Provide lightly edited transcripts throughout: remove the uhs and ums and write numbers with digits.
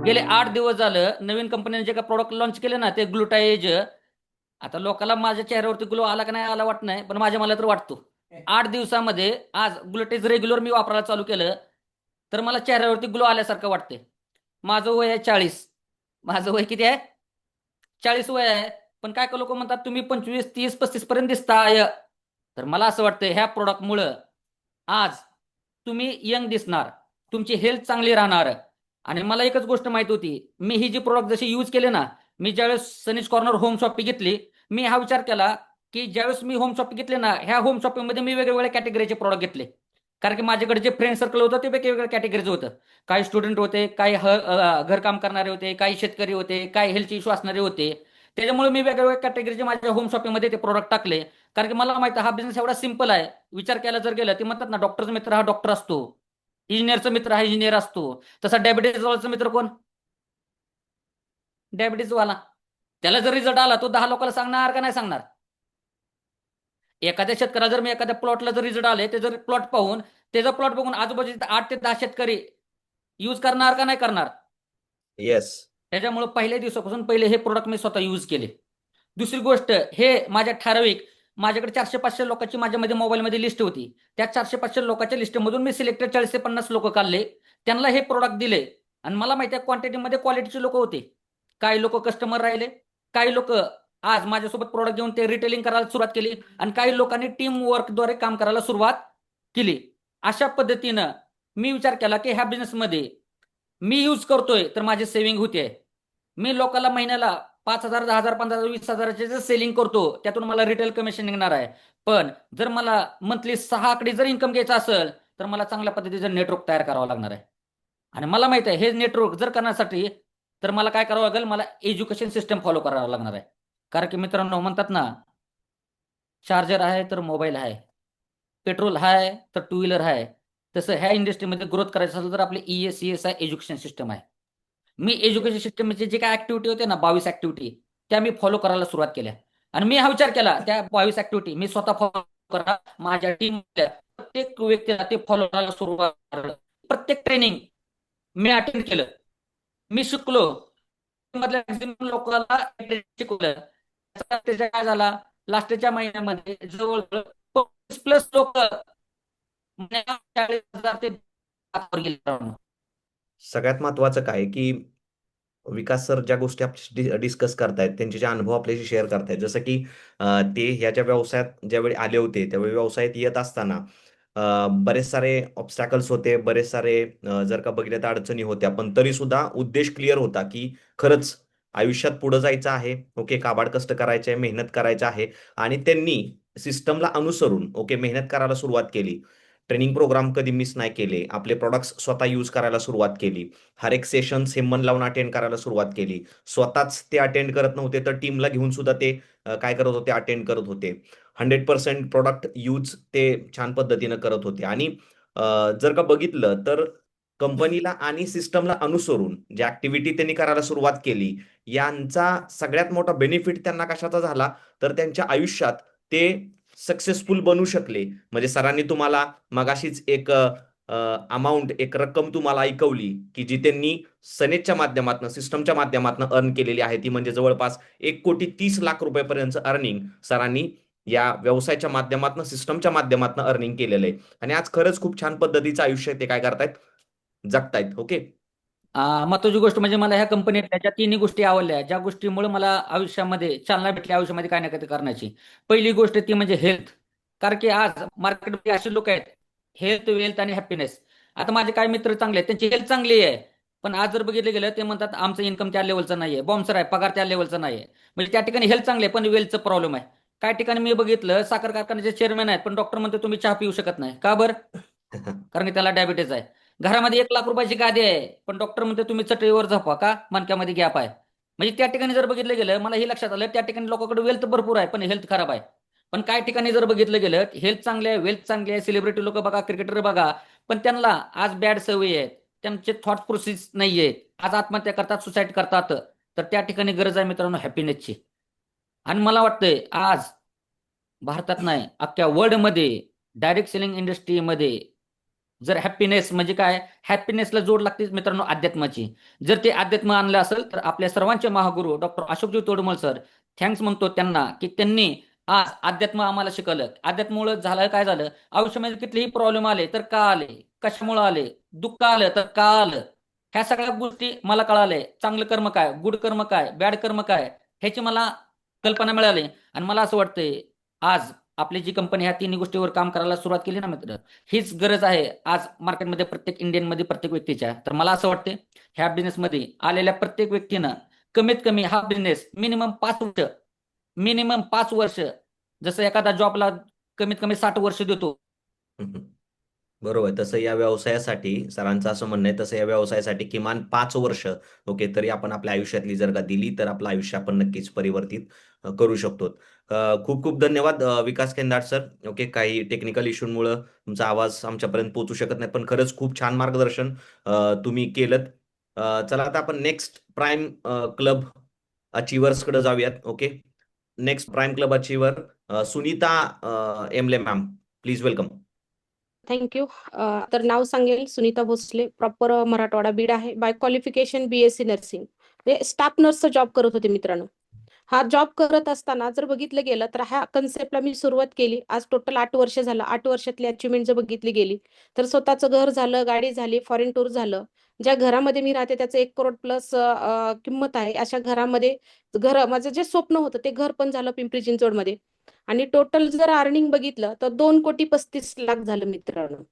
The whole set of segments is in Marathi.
गेले 8 दिवस झालं नवीन कंपनीने जे काही प्रोडक्ट लॉन्च केले ना ते ग्लुटाएज. आता लोकांना माझ्या चेहऱ्यावरती ग्लो आला का नाही आला वाटत नाही, पण माझ्या मला तर वाटतो. 8 दिवसामध्ये आज ग्लुटेज रेग्युलर मी वापरायला चालू केलं तर मला चेहऱ्यावरती ग्लो आल्यासारखं वाटते. माझं वय आहे 40. माझं वय किती आहे? 40 वय आहे. पण काय काय लोक म्हणतात तुम्ही 25 30 35 पर्यंत दिसताय. तर मला असं वाटतं ह्या प्रोडक्टमुळं आज तुम्ही यंग दिसणार, तुमची हेल्थ चांगली राहणार. आणि मला एकच गोष्ट माहिती होती, मी ही जी प्रोडक्ट जशी यूज केले ना, मी ज्यावेळेस सनीज कॉर्नर होम शॉपी घेतली, मी हा विचार केला की ज्यावेळेस मी होम शॉपी घेतले ना, ह्या होम शॉपिंगमध्ये मी वेगवेगळ्या कॅटेगरीचे प्रोडक्ट घेतले. कारण की माझ्याकडे जे फ्रेंड सर्कल होतं ते वेगवेगळ्या कॅटेगरीचं होतं. काही स्टुडंट होते, काही घरकाम करणारे होते, काही शेतकरी होते, काही हेल्थ इश्यू असणारे होते. त्याच्यामुळे मी वेगवेगळ्या कॅटेगरीचे माझ्या होम शॉपिंगमध्ये ते प्रोडक्ट टाकले. कारण की मला माहिती आहे हा बिझनेस एवढा सिम्पल आहे. विचार केला जर गेलं ते म्हणतात ना, डॉक्टरचा मित्र हा डॉक्टर असतो, इंजिनियरचा मित्र हा इंजिनियर असतो. तसा डायबिटीजचा मित्र कोण? डायबिटीजवाला. त्याला जर रिझल्ट आला तो 10 लोकांना सांगणार का नाही सांगणार? एखाद्या शेतकऱ्याला जर मी एखाद्या प्लॉटला जर रिझल्ट आले ते जर प्लॉट पाहून त्याचा प्लॉट बघून आजूबाजूचे 8 ते 10 शेतकरी यूज करणार का नाही करणार? येस. त्याच्यामुळे पहिल्या दिवसापासून पहिले हे प्रोडक्ट मी स्वतः यूज केले. दुसरी गोष्ट, हे माझ्या ठराविक माझ्याकडे 400-500 लोकांची माझ्यामध्ये मोबाईलमध्ये लिस्ट होती. त्या 400-500 लोकांच्या लिस्टमधून मी सिलेक्टेड 40 ते 50 लोक काढले, त्यांना हे प्रोडक्ट दिले. आणि मला माहिती आहे क्वांटिटीमध्ये क्वालिटीचे लोक होते. काही लोक कस्टमर राहिले, काही लोक आज माझ्यासोबत प्रोडक्ट घेऊन ते रिटेलिंग करायला सुरुवात केली, आणि काही लोकांनी टीम वर्कद्वारे काम करायला सुरुवात केली. अशा पद्धतीनं मी विचार केला की ह्या बिझनेसमध्ये मी यूज करतोय तर माझी सेव्हिंग होते. मी लोकांना महिन्याला 5,000 10,000 15,000 20,000चे जर सेलिंग करतो त्यातून मला रिटेल कमिशन निघणार आहे. पण जर मला मंथली 6 आकडे जर इन्कम घ्यायचं असेल तर मला चांगल्या पद्धतीचं नेटवर्क तयार करावं लागणार आहे. आणि मला माहित आहे हे नेटवर्क जर करण्यासाठी तर मला काय करावं लागेल, मला एज्युकेशन सिस्टम फॉलो करावं लागणार आहे. कारण की मित्रांनो म्हणतात ना, चार्जर आहे तर मोबाईल आहे, पेट्रोल आहे तर टू व्हीलर आहे. तसं ह्या इंडस्ट्रीमध्ये ग्रोथ करायचं असेल तर आपली ESCS आहे, एज्युकेशन सिस्टम आहे. मी एज्युकेशन सिस्टमचे जे काय ऍक्टिव्हिटी होते ना, 22 ऍक्टिव्हिटी, त्या मी फॉलो करायला सुरुवात केल्या. आणि मी हा विचार केला त्या 22 ऍक्टिव्हिटी मी स्वतः फॉलो करा, माझ्या टीम प्रत्येक व्यक्तीला ते फॉलो करायला सुरुवात करणार. प्रत्येक ट्रेनिंग मी अटेंड केलं, मी शिकलो. मधल्या मॅक्झिमम लोकांना शिकवलं. त्याचा काय झाला, लास्टच्या महिन्यामध्ये जवळजवळ 25+ लोक 40,000 ते वर गेले. सगळ्यात महत्वाचं काय की विकास सर ज्या गोष्टी आपल्याशी डिस्कस करतायत त्यांचे जे अनुभव आपल्याशी शेअर करतायत जसं की ते ह्याच्या व्यवसायात ज्यावेळी आले होते त्यावेळी व्यवसायात येत असताना बरेच सारे ऑब्स्टॅकल्स होते, बरेच सारे जर का बघितलं तर अडचणी होत्या, पण तरी सुद्धा उद्देश क्लिअर होता की खरंच आयुष्यात पुढे जायचं आहे. ओके, काबाड कष्ट करायचे आहे, मेहनत करायचं आहे. आणि त्यांनी सिस्टमला अनुसरून ओके मेहनत करायला सुरुवात केली. ट्रेनिंग प्रोग्राम कधी मिस नाही केले, आपले प्रोडक्ट्स स्वतः यूज करायला सुरुवात केली. हर एक सेशन्स हे मन लावून अटेंड करायला सुरुवात केली. स्वतःच ते अटेंड करत नव्हते तर टीमला घेऊन सुद्धा ते काय करत होते, अटेंड करत होते. 100% प्रोडक्ट यूज ते छान पद्धतीनं करत होते. आणि जर का बघितलं तर कंपनीला आणि सिस्टमला अनुसरून ज्या ऍक्टिव्हिटी त्यांनी करायला सुरुवात केली यांचा सगळ्यात मोठा बेनिफिट त्यांना कशाचा झाला, तर त्यांच्या आयुष्यात ते सक्सेसफुल बनू शकले. म्हणजे सरांनी तुम्हाला मगाशीच एक अमाऊंट, एक रक्कम तुम्हाला ऐकवली की जी त्यांनी सनेजच्या माध्यमातून, सिस्टमच्या माध्यमातून अर्न केलेली आहे. ती म्हणजे जवळपास 1,30,00,000 रुपयापर्यंत अर्निंग सरांनी या व्यवसायाच्या माध्यमातून, सिस्टमच्या माध्यमातून अर्निंग केलेलं आहे. आणि आज खरंच खूप छान पद्धतीचं आयुष्य ते काय करतायत, जगतायत. ओके. महत्वाची गोष्ट म्हणजे मला ह्या कंपनीतल्या ज्या तिन्ही गोष्टी आवडल्या, ज्या गोष्टीमुळे मला आयुष्यामध्ये चालना भेटली आयुष्यामध्ये काय ना काय करण्याची. पहिली गोष्ट ती म्हणजे हेल्थ. कारण की आज मार्केटमध्ये असे लोक आहेत, हेल्थ, वेल्थ आणि हॅपीनेस. आता माझे काही मित्र चांगले आहेत, त्यांची हेल्थ चांगली आहे, पण आज जर बघितलं गेलं ते म्हणतात आमचं इन्कम त्या लेवलचं नाहीये, बॉम्सर आहे, पगार त्या लेवलचा नाहीये. म्हणजे त्या ठिकाणी हेल्थ चांगली आहे पण वेल्थचं प्रॉब्लेम आहे. काही ठिकाणी मी बघितलं साखर कारखान्याचे चेअरमॅन आहेत पण डॉक्टर म्हणते तुम्ही चहा पिऊ शकत नाही, का बरं? कारण की त्याला डायबिटीज आहे. घरामध्ये 1,00,000 रुपयाची गादी आहे पण डॉक्टर म्हणते तुम्ही चटईवर झोपा, का? मणक्यामध्ये गॅप आहे. म्हणजे त्या ठिकाणी जर बघितलं गेलं मला हे लक्षात आलं त्या ठिकाणी लोकांकडे वेल्थ भरपूर आहे पण हेल्थ खराब आहे. पण काही ठिकाणी जर बघितलं गेलं हेल्थ चांगले आहे, वेल्थ चांगली आहे, सेलिब्रिटी लोक बघा, क्रिकेटर बघा, पण त्यांना आज बॅड सवयी आहेत, त्यांचे थॉट प्रोसेस नाही आहेत, आज आत्महत्या करतात, सुसाईड करतात. तर त्या ठिकाणी गरज आहे मित्रांनो हॅपीनेसची. आणि मला वाटतंय आज भारतात नाही अख्ख्या वर्ल्डमध्ये डायरेक्ट सेलिंग इंडस्ट्रीमध्ये जर हॅपीनेस म्हणजे काय, हॅपीनेसला जोड लागते मित्रांनो अध्यात्माची. जर ते अध्यात्म आणलं असेल तर आपल्या सर्वांचे Mahaguru doctor Ashokji Todmal sir, thanks म्हणतो त्यांना की त्यांनी आज अध्यात्म आम्हाला शिकवलं. अध्यात्मामुळे झालं काय झालं, आयुष्यामध्ये कितीही प्रॉब्लेम आले तर का आले, कशामुळे आले, दुःख आलं तर का आलं, ह्या सगळ्या गोष्टी मला कळाले. चांगलं कर्म काय, गुड कर्म काय, बॅड कर्म काय, ह्याची मला कल्पना मिळाली. आणि मला असं वाटतंय आज आपली जी कंपनी ह्या तिन्ही गोष्टीवर काम करायला सुरुवात केली ना मित्र, हीच गरज आहे आज मार्केटमध्ये प्रत्येक इंडियनमध्ये प्रत्येक व्यक्तीच्या. तर मला असं वाटतं ह्या बिझनेसमध्ये आलेल्या प्रत्येक व्यक्तीनं कमीत कमी हा बिझनेस मिनिमम 5 वर्ष, जसं एखादा जॉबला कमीत कमी 60 वर्ष देतो. हम्म. बरोबर. तसं या व्यवसायासाठी सरांचं असं म्हणणं आहे, तसं या व्यवसायासाठी किमान 5 वर्ष ओके तरी आपण आपल्या आयुष्यातली जर का दिली तर आपलं आयुष्य आपण नक्कीच परिवर्तित करू शकतो. खूप खूप धन्यवाद विकास केंदार सर. ओके, काही टेक्निकल इश्यूमुळं तुमचा आवाज आमच्यापर्यंत पोहोचू शकत नाही, पण खरंच खूप छान मार्गदर्शन तुम्ही केलंत. चला आता आपण नेक्स्ट प्राईम क्लब अचिव्हर्सकडे जाऊयात. Okay, next prime club achiever Sunita Emle ma'am, please welcome. Thank you. तर नाव सांगेल सुनीता भोसले, प्रॉपर मराठवाडा बीड आहे. बाय क्वालिफिकेशन BSc नर्सिंग, म्हणजे स्टाफ नर्सचा जॉब करत होते मित्रांनो. हा जॉब करत असताना जर बघितलं गेलं तर ह्या कन्सेप्टला मी सुरुवात केली. आज टोटल 8 वर्ष झालं. 8 वर्षातली अचिव्हमेंट जर बघितली गेली तर स्वतःचं घर झालं, गाडी झाली, फॉरेन टूर झालं. ज्या घरामध्ये मी राहते त्याचं 1 करोड प्लस किंमत आहे. अशा घरामध्ये माझं जे स्वप्न होतं ते घर पण झालं पिंपरी चिंचवडमध्ये. आणि टोटल जर अर्निंग बघितलं तर 2,35,00,000 झालं मित्रांनो.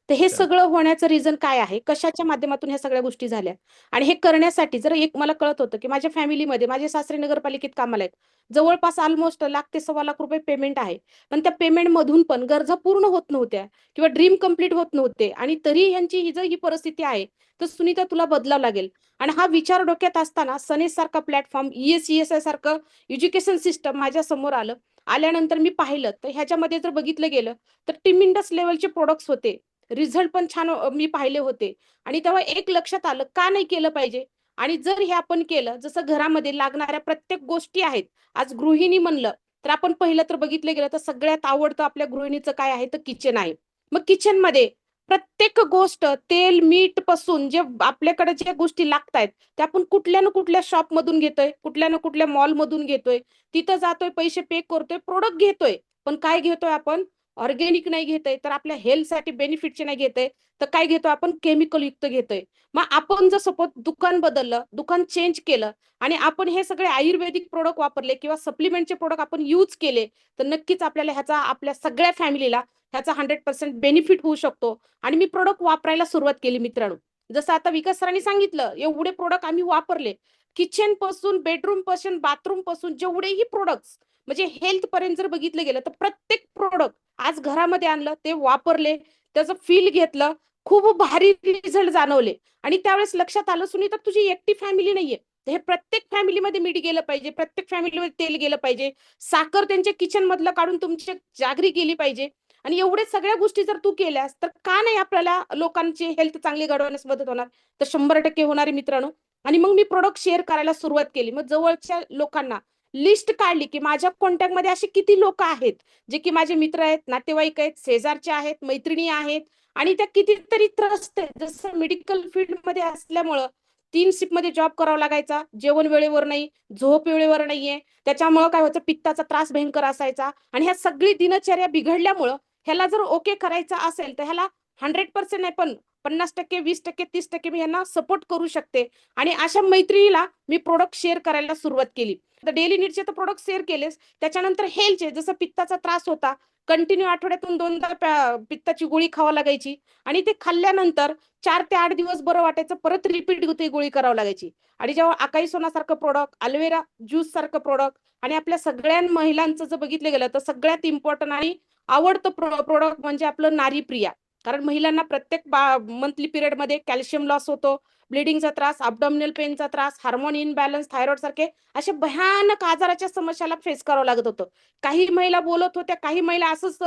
तर हे अच्छा. सगळं होण्याचं रिझन काय आहे, कशाच्या माध्यमातून ह्या सगळ्या गोष्टी झाल्या. आणि हे करण्यासाठी जर एक मला कळत होतं की माझ्या फॅमिलीमध्ये माझे सासरे नगरपालिकेत कामाला आहेत, जवळपास ऑलमोस्ट ₹1,00,000 ते ₹1,25,00,000 पेमेंट आहे. पण त्या पेमेंट मधून पण गरजा पूर्ण होत नव्हत्या किंवा ड्रीम कम्प्लीट होत नव्हते. आणि तरी यांची ही जर ही परिस्थिती आहे तर सुनीता तुला बदलावं लागेल. आणि हा विचार डोक्यात असताना सनेज सारखा प्लॅटफॉर्म, ESESI सारखं एज्युकेशन सिस्टम माझ्या समोर आलं. आल्यानंतर मी पाहिलं तर ह्याच्यामध्ये जर बघितलं गेलं तर टिमिंडस लेवलचे प्रोडक्ट्स होते. रिझल्ट पण छान मी पाहिले होते. आणि तेव्हा एक लक्षात आलं का नाही केलं पाहिजे. आणि जर हे आपण केलं, जसं घरामध्ये लागणाऱ्या प्रत्येक गोष्टी आहेत. आज गृहिणी म्हणलं तर आपण पहिलं तर बघितलं गेलं तर सगळ्यात आवडतं आपल्या गृहिणीचं काय आहे तर किचन आहे. मग किचनमध्ये प्रत्येक गोष्ट तेल मीठ पासून जे आपल्याकडे ज्या गोष्टी लागतायत त्या आपण कुठल्या ना कुठल्या शॉप मधून घेतोय, कुठल्या ना कुठल्या मॉल मधून घेतोय, तिथं जातोय, पैसे पे करतोय, प्रोडक्ट घेतोय. पण काय घेतोय आपण, ऑर्गॅनिक नाही घेतोय तर आपल्या हेल्थसाठी बेनिफिटचे नाही घेतोय, तर काय घेतो आपण, केमिकल युक्त घेतोय. मग आपण जर सपोज दुकान बदललं, दुकान चेंज केलं आणि आपण हे सगळे आयुर्वेदिक प्रोडक्ट वापरले किंवा सप्लिमेंटचे प्रोडक्ट आपण यूज केले तर नक्कीच आपल्याला ह्याचा आपल्या सगळ्या फॅमिलीला ह्याचा 100% बेनिफिट होऊ शकतो. आणि मी प्रोडक्ट वापरायला सुरुवात केली मित्रांनो. जसं आता विकास सरांनी सांगितलं एवढे प्रोडक्ट आम्ही वापरले. किचन पासून, बेडरूम पासून, बाथरूम पासून जेवढेही प्रोडक्ट्स म्हणजे हेल्थ पर्यंत जर बघितलं गेलं तर प्रत्येक प्रोडक्ट आज घरामध्ये आणलं, ते वापरले, त्याचं फील घेतलं, खूप भारी रिझल्ट जाणवले. आणि त्यावेळेस लक्षात आलं सुनीता तुझी एकटी फॅमिली नाहीये, तर हे प्रत्येक फॅमिलीमध्ये मीठ गेलं पाहिजे, प्रत्येक फॅमिलीमध्ये तेल गेलं पाहिजे, साखर त्यांच्या किचन मधलं काढून तुमची जागरी केली पाहिजे. आणि एवढे सगळ्या गोष्टी जर तू केल्यास तर का नाही आपल्याला लोकांची हेल्थ चांगली घडवण्यास मदत होणार. तर 100% होणार आहे मित्रांनो. आणि मग मी प्रोडक्ट शेअर करायला सुरुवात केली. मग जवळच्या लोकांना लिस्ट काढली की माझ्या कॉन्टॅक्टमध्ये असे किती लोक आहेत जे की माझे मित्र आहेत, नातेवाईक आहेत, शेजारचे आहेत, मैत्रिणी आहेत. आणि त्या कितीतरी त्रस्त आहेत. जसं मेडिकल फील्डमध्ये असल्यामुळं 3 शिफ्टमध्ये जॉब करावा लागायचा, जेवण वेळेवर नाही, झोप वेळेवर नाहीये, त्याच्यामुळं काय व्हायचं, पित्ताचा त्रास भयंकर असायचा. आणि ह्या सगळी दिनचर्या बिघडल्यामुळं ह्याला जर ओके करायचं असेल तर ह्याला 100% नाही पण 50%, 20%, 30% मी यांना सपोर्ट करू शकते. आणि अशा मैत्रिणीला मी प्रोडक्ट शेअर करायला सुरुवात केली. तर डेली नीडचे तर प्रोडक्ट शेअर केलेच, त्याच्यानंतर हेल्थचे, जसं पित्ताचा त्रास होता, कंटिन्यू आठवड्यातून 2दा पित्ताची गोळी खावा लागायची. आणि ते खाल्ल्यानंतर 4 ते 8 दिवस बरं वाटायचं, परत रिपीट ती गोळी करावी लागायची. आणि जेव्हा अकाई सोनासारखं प्रोडक्ट, अल्वेरा ज्यूस सारखं प्रोडक्ट, आणि आपल्या सगळ्या महिलांचं जर बघितलं गेलं तर सगळ्यात इम्पॉर्टंट आणि आवडतं प्रोडक्ट म्हणजे आपलं नारी प्रिया. कारण महिलांना प्रत्येक मंथली पिरियडमध्ये कॅल्शियम लॉस होतो, ब्लिडिंगचा त्रास, अब्डॉमिनल पेनचा त्रास, हार्मोन इनबॅलन्स, थायरॉइड सारखे अशा भयानक आजाराच्या समस्याला फेस करावं लागत होतं. काही महिला बोलत होत्या, काही महिला असंच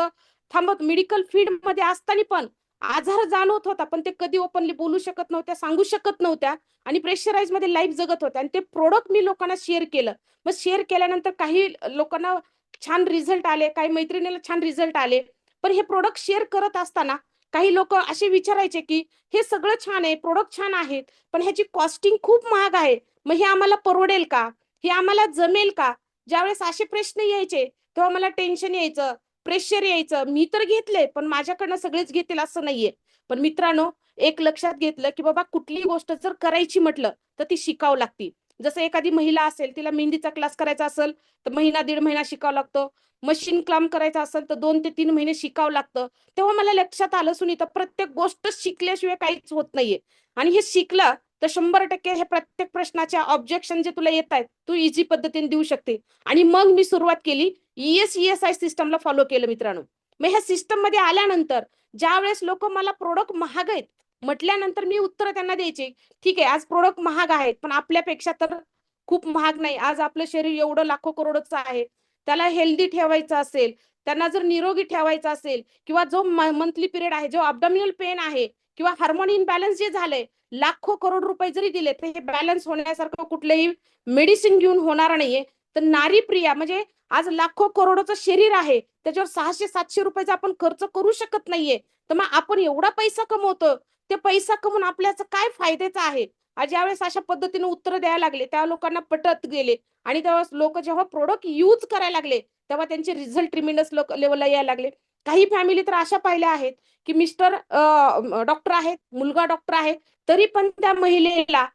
थांबत मेडिकल फील्ड मध्ये असताना पण आजार जाणवत होता, पण ते कधी ओपनली बोलू शकत नव्हत्या, सांगू शकत नव्हत्या. आणि प्रेशराईज मध्ये लाईफ जगत होत्या. आणि ते प्रोडक्ट मी लोकांना शेअर केलं. मग शेअर केल्यानंतर काही लोकांना छान रिझल्ट आले, काही मैत्रिणीला छान रिझल्ट आले. पण हे प्रोडक्ट शेअर करत असताना काही लोक असे विचारायचे की हे सगळं छान आहे, प्रोडक्ट छान आहेत, पण ह्याची कॉस्टिंग खूप महाग आहे, मग हे आम्हाला परवडेल का, हे आम्हाला जमेल का? ज्यावेळेस असे प्रश्न यायचे तेव्हा मला टेन्शन यायचं, प्रेशर यायचं. मी तर घेतले, पण माझ्याकडनं सगळेच घेतील असं नाहीये. पण मित्रांनो, एक लक्षात घेतलं की बाबा कुठलीही गोष्ट जर करायची म्हटलं तर ती शिकावं लागते. जसं एखादी महिला असेल, तिला मेहंदीचा क्लास करायचा असेल तर महिना दीड महिना शिकावं लागतं. मशीन काम करायचं असेल तर 2 ते 3 महिने शिकावं लागतं. तेव्हा मला लक्षात आलं, सुनीता, प्रत्येक गोष्ट शिकल्याशिवाय काहीच होत नाहीये. आणि हे शिकलं तर 100% हे प्रत्येक प्रश्नाचे ऑब्जेक्शन जे तुला येत आहेत तू इझी पद्धतीने देऊ शकते. आणि मग मी सुरुवात केली, ESI सिस्टमला फॉलो केलं मित्रांनो. मग ह्या सिस्टम मध्ये आल्यानंतर ज्यावेळेस लोक मला प्रोडक्ट महाग आहेत म्हटल्यानंतर मी उत्तर त्यांना द्यायचे, ठीक आहे आज प्रोडक्ट महाग आहेत पण आपल्यापेक्षा तर खूप महाग नाही. आज आपलं शरीर एवढं लाखो करोडचं आहे, त्याला हेल्दी ठेवायचं असेल, त्यांना जर निरोगी ठेवायचं असेल, किंवा जो मंथली पिरियड आहे, जो अब्डोमिनल पेन आहे किंवा हार्मोन इनबॅलन्स जे झालंय, लाखो करोड रुपये जरी दिले तर हे बॅलन्स होण्यासारखं कुठलंही मेडिसिन घेऊन होणार नाहीये. तर नारी प्रिया म्हणजे आज लाखो करोडचं शरीर आहे, त्याच्यावर 600-700 रुपयाचा आपण खर्च करू शकत नाहीये. तर मग आपण एवढा पैसा कमवतो, ते पैसा कमवून आपल्याचं काय फायद्याचं आहे? ज्यावेळेस अशा पद्धतीने उत्तर द्यायला लागले त्या लोकांना पटत गेले. आणि तेव्हा लोक जेव्हा प्रोडक्ट यूज करायला लागले तेव्हा त्यांचे रिझल्ट ट्रिमेंडस लेवलला यायला लागले. काही फॅमिली तर अशा पाहिल्या आहेत की मिस्टर डॉक्टर आहेत, मुलगा डॉक्टर आहे, तरी पण त्या महिलेला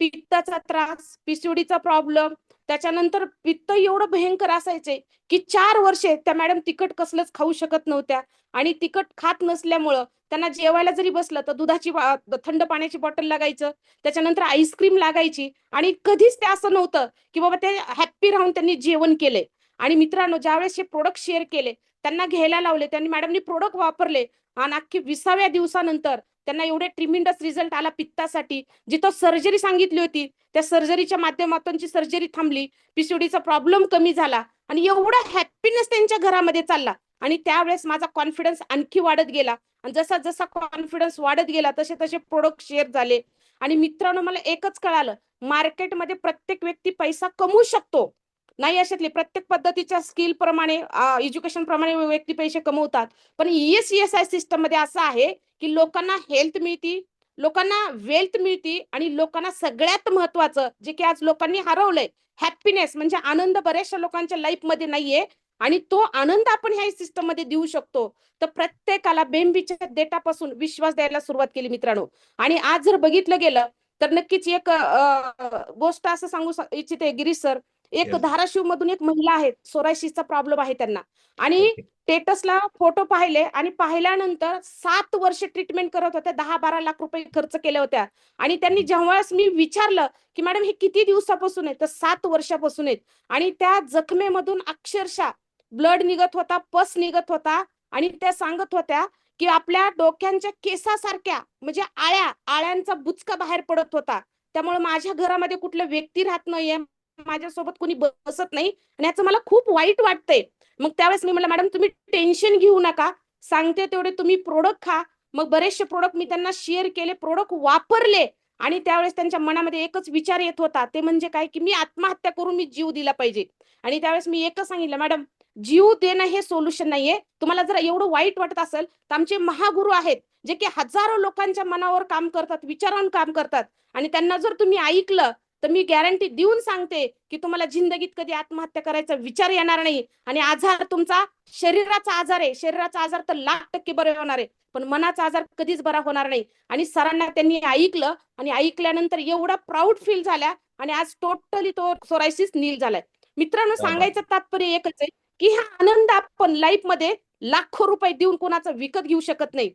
पित्ताचा त्रास, पीसीओडीचा प्रॉब्लेम, त्याच्यानंतर पित्त एवढं भयंकर असायचे की 4 वर्षे त्या मॅडम तिखट कसलंच खाऊ शकत नव्हत्या. आणि तिखट खात नसल्यामुळं त्यांना जेवायला जरी बसलं तर दुधाची थंड पाण्याची बॉटल लागायचं, त्याच्यानंतर आईस्क्रीम लागायची. आणि कधीच ते असं नव्हतं की बाबा ते हॅप्पी राहून त्यांनी जेवण केले. आणि मित्रांनो, ज्यावेळेस हे प्रोडक्ट शेअर केले, त्यांना घ्यायला लावले, त्यांनी मॅडमनी प्रोडक्ट वापरले आणि अख्खी 20व्या दिवसानंतर त्यांना एवढे ट्रिमिंडस रिझल्ट आला पित्तासाठी. जिथं सर्जरी सांगितली होती त्या सर्जरीच्या माध्यमातून सर्जरी थांबली, पीसीओडीचा प्रॉब्लेम कमी झाला आणि एवढा हॅप्पीनेस त्यांच्या घरामध्ये चालला. आणि त्यावेळेस माझा कॉन्फिडन्स आणखी वाढत गेला. आणि जसा जसा कॉन्फिडन्स वाढत गेला तसे तसे प्रोडक्ट शेअर झाले. आणि मित्रांनो, मला एकच कळालं, मार्केटमध्ये प्रत्येक व्यक्ती पैसा कमवू शकतो. नाही अशातली प्रत्येक पद्धतीच्या स्किल प्रमाणे, एज्युकेशन प्रमाणे व्यक्ती पैसे कमवतात. पण ESI सिस्टम मध्ये असं आहे की लोकांना हेल्थ मिळती, लोकांना वेल्थ मिळती, आणि लोकांना सगळ्यात महत्वाचं जे की आज लोकांनी हरवलंय, हॅपीनेस म्हणजे आनंद बऱ्याचशा लोकांच्या लाईफ मध्ये नाहीये. आणि तो आनंद आपण ह्या सिस्टम मध्ये देऊ शकतो. तर प्रत्येकाला बेंबीच्या डेटापासून विश्वास द्यायला सुरुवात केली मित्रांनो. आणि आज जर बघितलं गेलं तर नक्कीच एक गोष्ट असं सांगू इच्छिते गिरीश सर, एक Yes. धाराशिव मधून एक महिला आहे, सोरायसिसचा प्रॉब्लेम आहे त्यांना. आणि ओके. स्टेटसला फोटो पाहिले आणि पाहिल्यानंतर 7 वर्ष ट्रीटमेंट करत होत्या, 10-12 लाख रुपये खर्च केल्या होत्या. आणि त्यांनी जेव्हा मी विचारलं की मॅडम हे किती दिवसापासून आहे, तर 7 वर्षापासून आहेत. आणि त्या जखमेमधून अक्षरशः ब्लड निघत होता, पस निघत होता. आणि त्या सांगत होत्या की आपल्या डोक्यांच्या केसासारख्या म्हणजे आळ्यांचा बुचका बाहेर पडत होता. त्यामुळे माझ्या घरामध्ये कुठलं व्यक्ती राहत नाहीये, माझ्यासोबत कोणी बसत नाही, आणि याचं मला खूप वाईट वाटतंय. मग त्यावेळेस मी म्हणलं, मॅडम तुम्ही टेन्शन घेऊ नका, सांगते तेवढे तुम्ही प्रोडक्ट खा. मग बरेचसे प्रोडक्ट मी त्यांना शेअर केले, प्रोडक्ट वापरले. आणि त्यावेळेस त्यांच्या मनामध्ये एकच विचार येत होता, ते म्हणजे काय की मी आत्महत्या करून मी जीव दिला पाहिजे. आणि त्यावेळेस मी एकच सांगितलं, मॅडम जीव देणं हे सोल्युशन नाहीये. तुम्हाला जर एवढं वाईट वाटत असेल तर आमचे महागुरु आहेत जे की हजारो लोकांच्या मनावर काम करतात, विचारांवर काम करतात. आणि त्यांना जर तुम्ही ऐकलं तर मी गॅरंटी देऊन सांगते की तुम्हाला जिंदगीत कधी आत्महत्या करायचा विचार येणार नाही. आणि आजार तुमचा शरीराचा आजार आहे, शरीराचा आजार तर 1,00,000% बरे होणार आहे, पण मनाचा आजार कधीच बरा होणार नाही. आणि सरांना त्यांनी ऐकलं, आणि ऐकल्यानंतर एवढा प्राऊड फील झाल्या. आणि आज टोटली तो सोरायसिस नील झालाय. मित्रांनो, क्या बात सांगायचं तात्पर्य एकच आहे की हा आनंद आपण लाईफ मध्ये लाखो रुपये देऊन कोणाचा विकत घेऊ शकत नाही.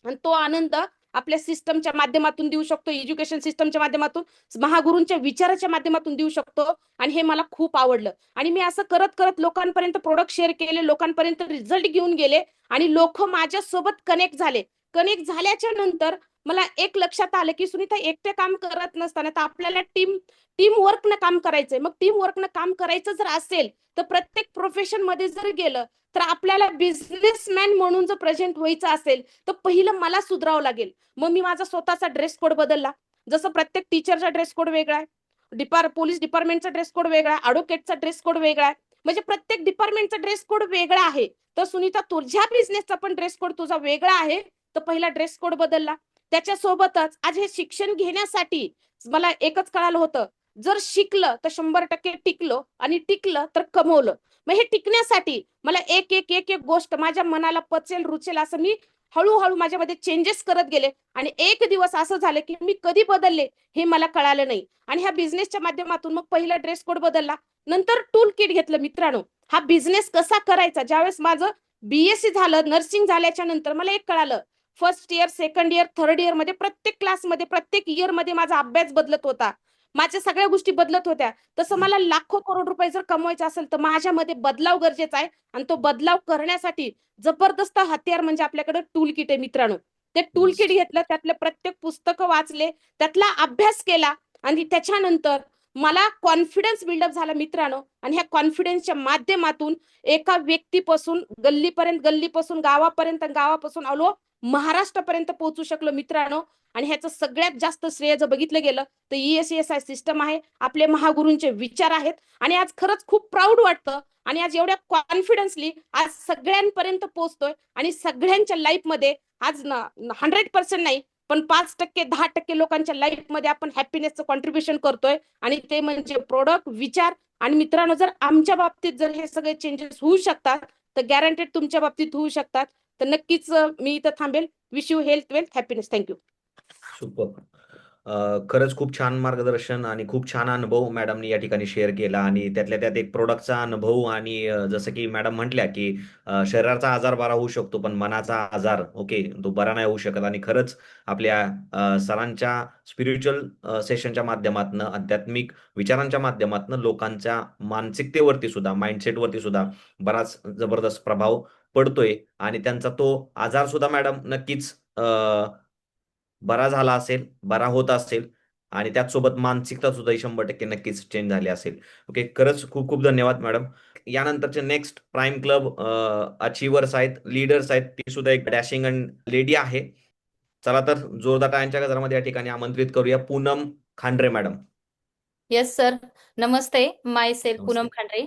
आणि तो आनंद आपल्या सिस्टमच्या माध्यमातून देऊ शकतो, एज्युकेशन सिस्टमच्या माध्यमातून, महागुरूंच्या विचाराच्या माध्यमातून देऊ शकतो. आणि हे मला खूप आवडलं. आणि मी असं करत करत लोकांपर्यंत प्रोडक्ट शेअर केले, लोकांपर्यंत रिझल्ट घेऊन गेले, आणि लोक माझ्यासोबत कनेक्ट झाले. कनेक्ट झाल्याच्या नंतर मला एक लक्षात आलं की सुनीता, एकटे काम करत नसताना तर आपल्याला टीम वर्कनं काम करायचंय. मग टीम वर्कनं काम करायचं जर असेल तर प्रत्येक प्रोफेशन मध्ये जर गेलं तर आपल्याला बिझनेसमॅन म्हणून जर प्रेझेंट व्हायचं असेल तर पहिलं मला सुधारावं लागेल. मग मी माझा स्वतःचा ड्रेस कोड बदलला. जसं प्रत्येक टीचरचा ड्रेस कोड वेगळा आहे, पोलीस डिपार्टमेंटचा ड्रेस कोड वेगळा आहे, ॲडव्होकेटचा ड्रेस कोड वेगळा आहे, म्हणजे प्रत्येक डिपार्टमेंटचा ड्रेस कोड वेगळा आहे. तर सुनीता, तुझ्या बिझनेसचा पण ड्रेस कोड तुझा वेगळा आहे. तर पहिला ड्रेस कोड बदलला. त्याच्यासोबतच आज हे शिक्षण घेण्यासाठी मला एकच कळालं होतं, जर शिकलं तर 100% टिकलो आणि टिकलं तर कमवलं. मग हे टिकण्यासाठी मला एक एक एक एक गोष्ट माझ्या मनाला पचेल रुचेल असं मी हळूहळू माझ्यामध्ये चेंजेस करत गेले. आणि एक दिवस असं झालं की मी कधी बदलले हे मला कळालं नाही. आणि ह्या बिझनेसच्या माध्यमातून मग पहिला ड्रेस कोड बदलला, नंतर टूल किट घेतलं. मित्रांनो, हा बिझनेस कसा करायचा, ज्यावेळेस माझं BSc झालं, नर्सिंग झाल्याच्या नंतर मला एक कळालं, first year, second year, third year मध्ये प्रत्येक क्लासमध्ये प्रत्येक इयर मध्ये माझा अभ्यास बदलत होता, माझ्या सगळ्या गोष्टी बदलत होत्या. तसं मला लाखो करोड रुपये जर कमवायचे असेल तर माझ्यामध्ये बदलाव गरजेचा आहे. आणि तो बदलाव करण्यासाठी जबरदस्त हत्यार म्हणजे आपल्याकडे टूल किट आहे. मित्रांनो, ते टूल किट घेतलं, त्यातले प्रत्येक पुस्तकं वाचले, त्यातला अभ्यास केला आणि त्याच्यानंतर मला कॉन्फिडन्स बिल्डअप झाला. मित्रांनो, आणि ह्या कॉन्फिडन्सच्या माध्यमातून एका व्यक्तीपासून गल्लीपर्यंत, गल्लीपासून गावापर्यंत, गावापासून आलो महाराष्ट्रापर्यंत पोहोचू शकलो. मित्रांनो, आणि ह्याचं सगळ्यात जास्त श्रेय जर बघितलं गेलं तर ESI सिस्टम आहे, आपले महागुरूंचे विचार आहेत. आणि आज खरंच खूप प्राऊड वाटतं. आणि आज एवढ्या कॉन्फिडन्सली आज सगळ्यांपर्यंत पोहोचतोय आणि सगळ्यांच्या लाईफमध्ये आज 100% नाही पण 5%, 10% लोकांच्या लाईफमध्ये आपण हॅपीनेसचं कॉन्ट्रीब्युशन करतोय. आणि ते म्हणजे प्रोडक्ट, विचार. आणि मित्रांनो, जर आमच्या बाबतीत जर हे सगळे चेंजेस होऊ शकतात तर गॅरंटेड तुमच्या बाबतीत होऊ शकतात. तर नक्कीच मी इथं थांबेल. Wish you health, wealth, happiness. Thank you. Super. खरंच खूप छान मार्गदर्शन आणि खूप छान अनुभव मॅडमनी या ठिकाणी शेअर केला आणि त्यातल्या त्यात एक प्रोडक्टचा अनुभव आणि जसं की मॅडम म्हटल्या की शरीराचा आजार बरा होऊ शकतो पण मनाचा आजार ओके तो बरा नाही होऊ शकत. आणि खरंच आपल्या सरांच्या स्पिरिच्युअल सेशनच्या माध्यमातून आध्यात्मिक विचारांच्या माध्यमातून लोकांच्या मानसिकतेवरती सुद्धा माइंडसेटवरती सुद्धा बराच जबरदस्त प्रभाव पडतोय आणि त्यांचा तो आजार सुद्धा मॅडम नक्कीच बरा झाला असेल, बरा होत असेल आणि त्याचसोबत मानसिकता सुद्धा 100% नक्कीच चेंज झाली असेल. ओके, खरंच खूप खूप धन्यवाद मॅडम. यानंतरचे नेक्स्ट प्राईम क्लब अचिव्हर्स आहेत, लीडर्स आहेत, ती सुद्धा एक डॅशिंग अँड लेडी आहे. चला तर जोरदार टाळ्यांच्या गजरामध्ये या ठिकाणी आमंत्रित करूया Poonam Khandare madam. Yes sir, नमस्ते. माय सेल्फ नमस्ते. पूनम खांडरे.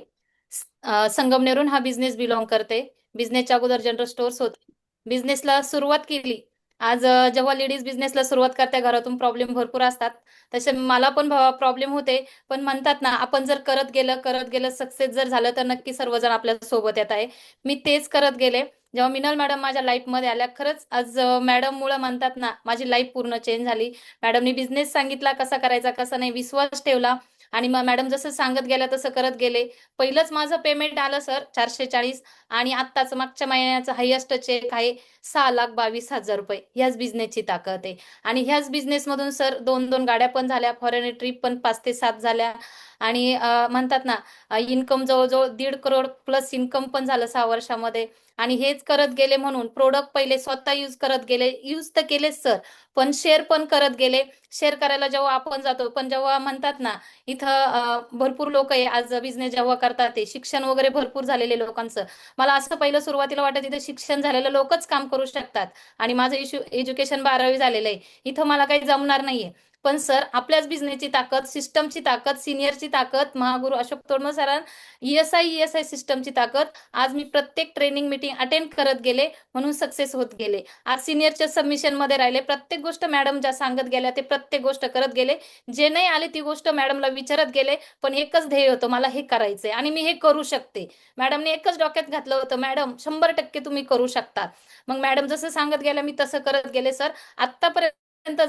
संगमनेरून हा बिझनेस बिलॉंग करते. बिझनेसच्या अगोदर जनरल स्टोअर्स होते. बिझनेसला सुरुवात केली. आज जेव्हा लेडीज बिझनेसला सुरुवात करते घरातून प्रॉब्लेम भरपूर असतात. तसे मला पण प्रॉब्लेम होते. पण म्हणतात ना, आपण जर करत गेलं सक्सेस जर झालं तर नक्की सर्वजण आपल्या सोबत येत आहे. मी तेच करत गेले. जेव्हा मिनल मॅडम माझ्या लाईफमध्ये आल्या, खरंच आज मॅडममुळे म्हणतात ना माझी लाईफ पूर्ण चेंज झाली. मॅडमनी बिझनेस सांगितला कसा करायचा कसा नाही, विश्वास ठेवला आणि मग मॅडम जसं सांगत गेल्या तसं करत गेले. पहिलंच माझं पेमेंट आलं सर 440 आणि आत्ताच मागच्या महिन्याचा हायेस्ट चेक आहे 6,22,000 रुपये. ह्याच बिझनेसची ताकद आहे. आणि ह्याच बिझनेसमधून सर 2-2 गाड्या पण झाल्या, फॉरेन ट्रिप पण 5 ते 7 झाल्या आणि म्हणतात ना इन्कम जवळजवळ 1.5 करोड प्लस इन्कम पण झालं 6 वर्षामध्ये. आणि हेच करत गेले म्हणून प्रोडक्ट पहिले स्वतः यूज करत गेले, यूज तर केलेच सर, पण शेअर पण करत गेले. शेअर करायला जेव्हा आपण जातो, पण जेव्हा म्हणतात ना इथं भरपूर लोक आहे आज बिझनेस जेव्हा करतात ते शिक्षण वगैरे भरपूर झालेले लोकांचं. मला असं पहिलं सुरुवातीला वाटत इथं शिक्षण झालेलं लोकच काम करू शकतात आणि माझं एज्युकेशन 12वी झालेलं आहे, इथं मला काही जमणार नाहीये. पण सर आपल्याच बिझनेसची ताकद, सिस्टमची ताकद, सिनियरची ताकद, महागुरु अशोक तोडमल सरां ESI सिस्टमची ताकद, आज मी प्रत्येक ट्रेनिंग मीटिंग अटेंड करत गेले म्हणून सक्सेस होत गेले. आज सिनियरच्या सबमिशन मध्ये राहिले, प्रत्येक गोष्ट मॅडम ज्या सांगत गेल्या ते प्रत्येक गोष्ट करत गेले. जे नाही आले ती गोष्ट मॅडमला विचारत गेले, पण एकच ध्येय होतं मला हे करायचंय आणि मी हे करू शकते. मॅडमने एकच डोक्यात घातलं होतं, मॅडम 100% तुम्ही करू शकता. मग मॅडम जसं सांगत गेल्या मी तसं करत गेले सर. आतापर्यंत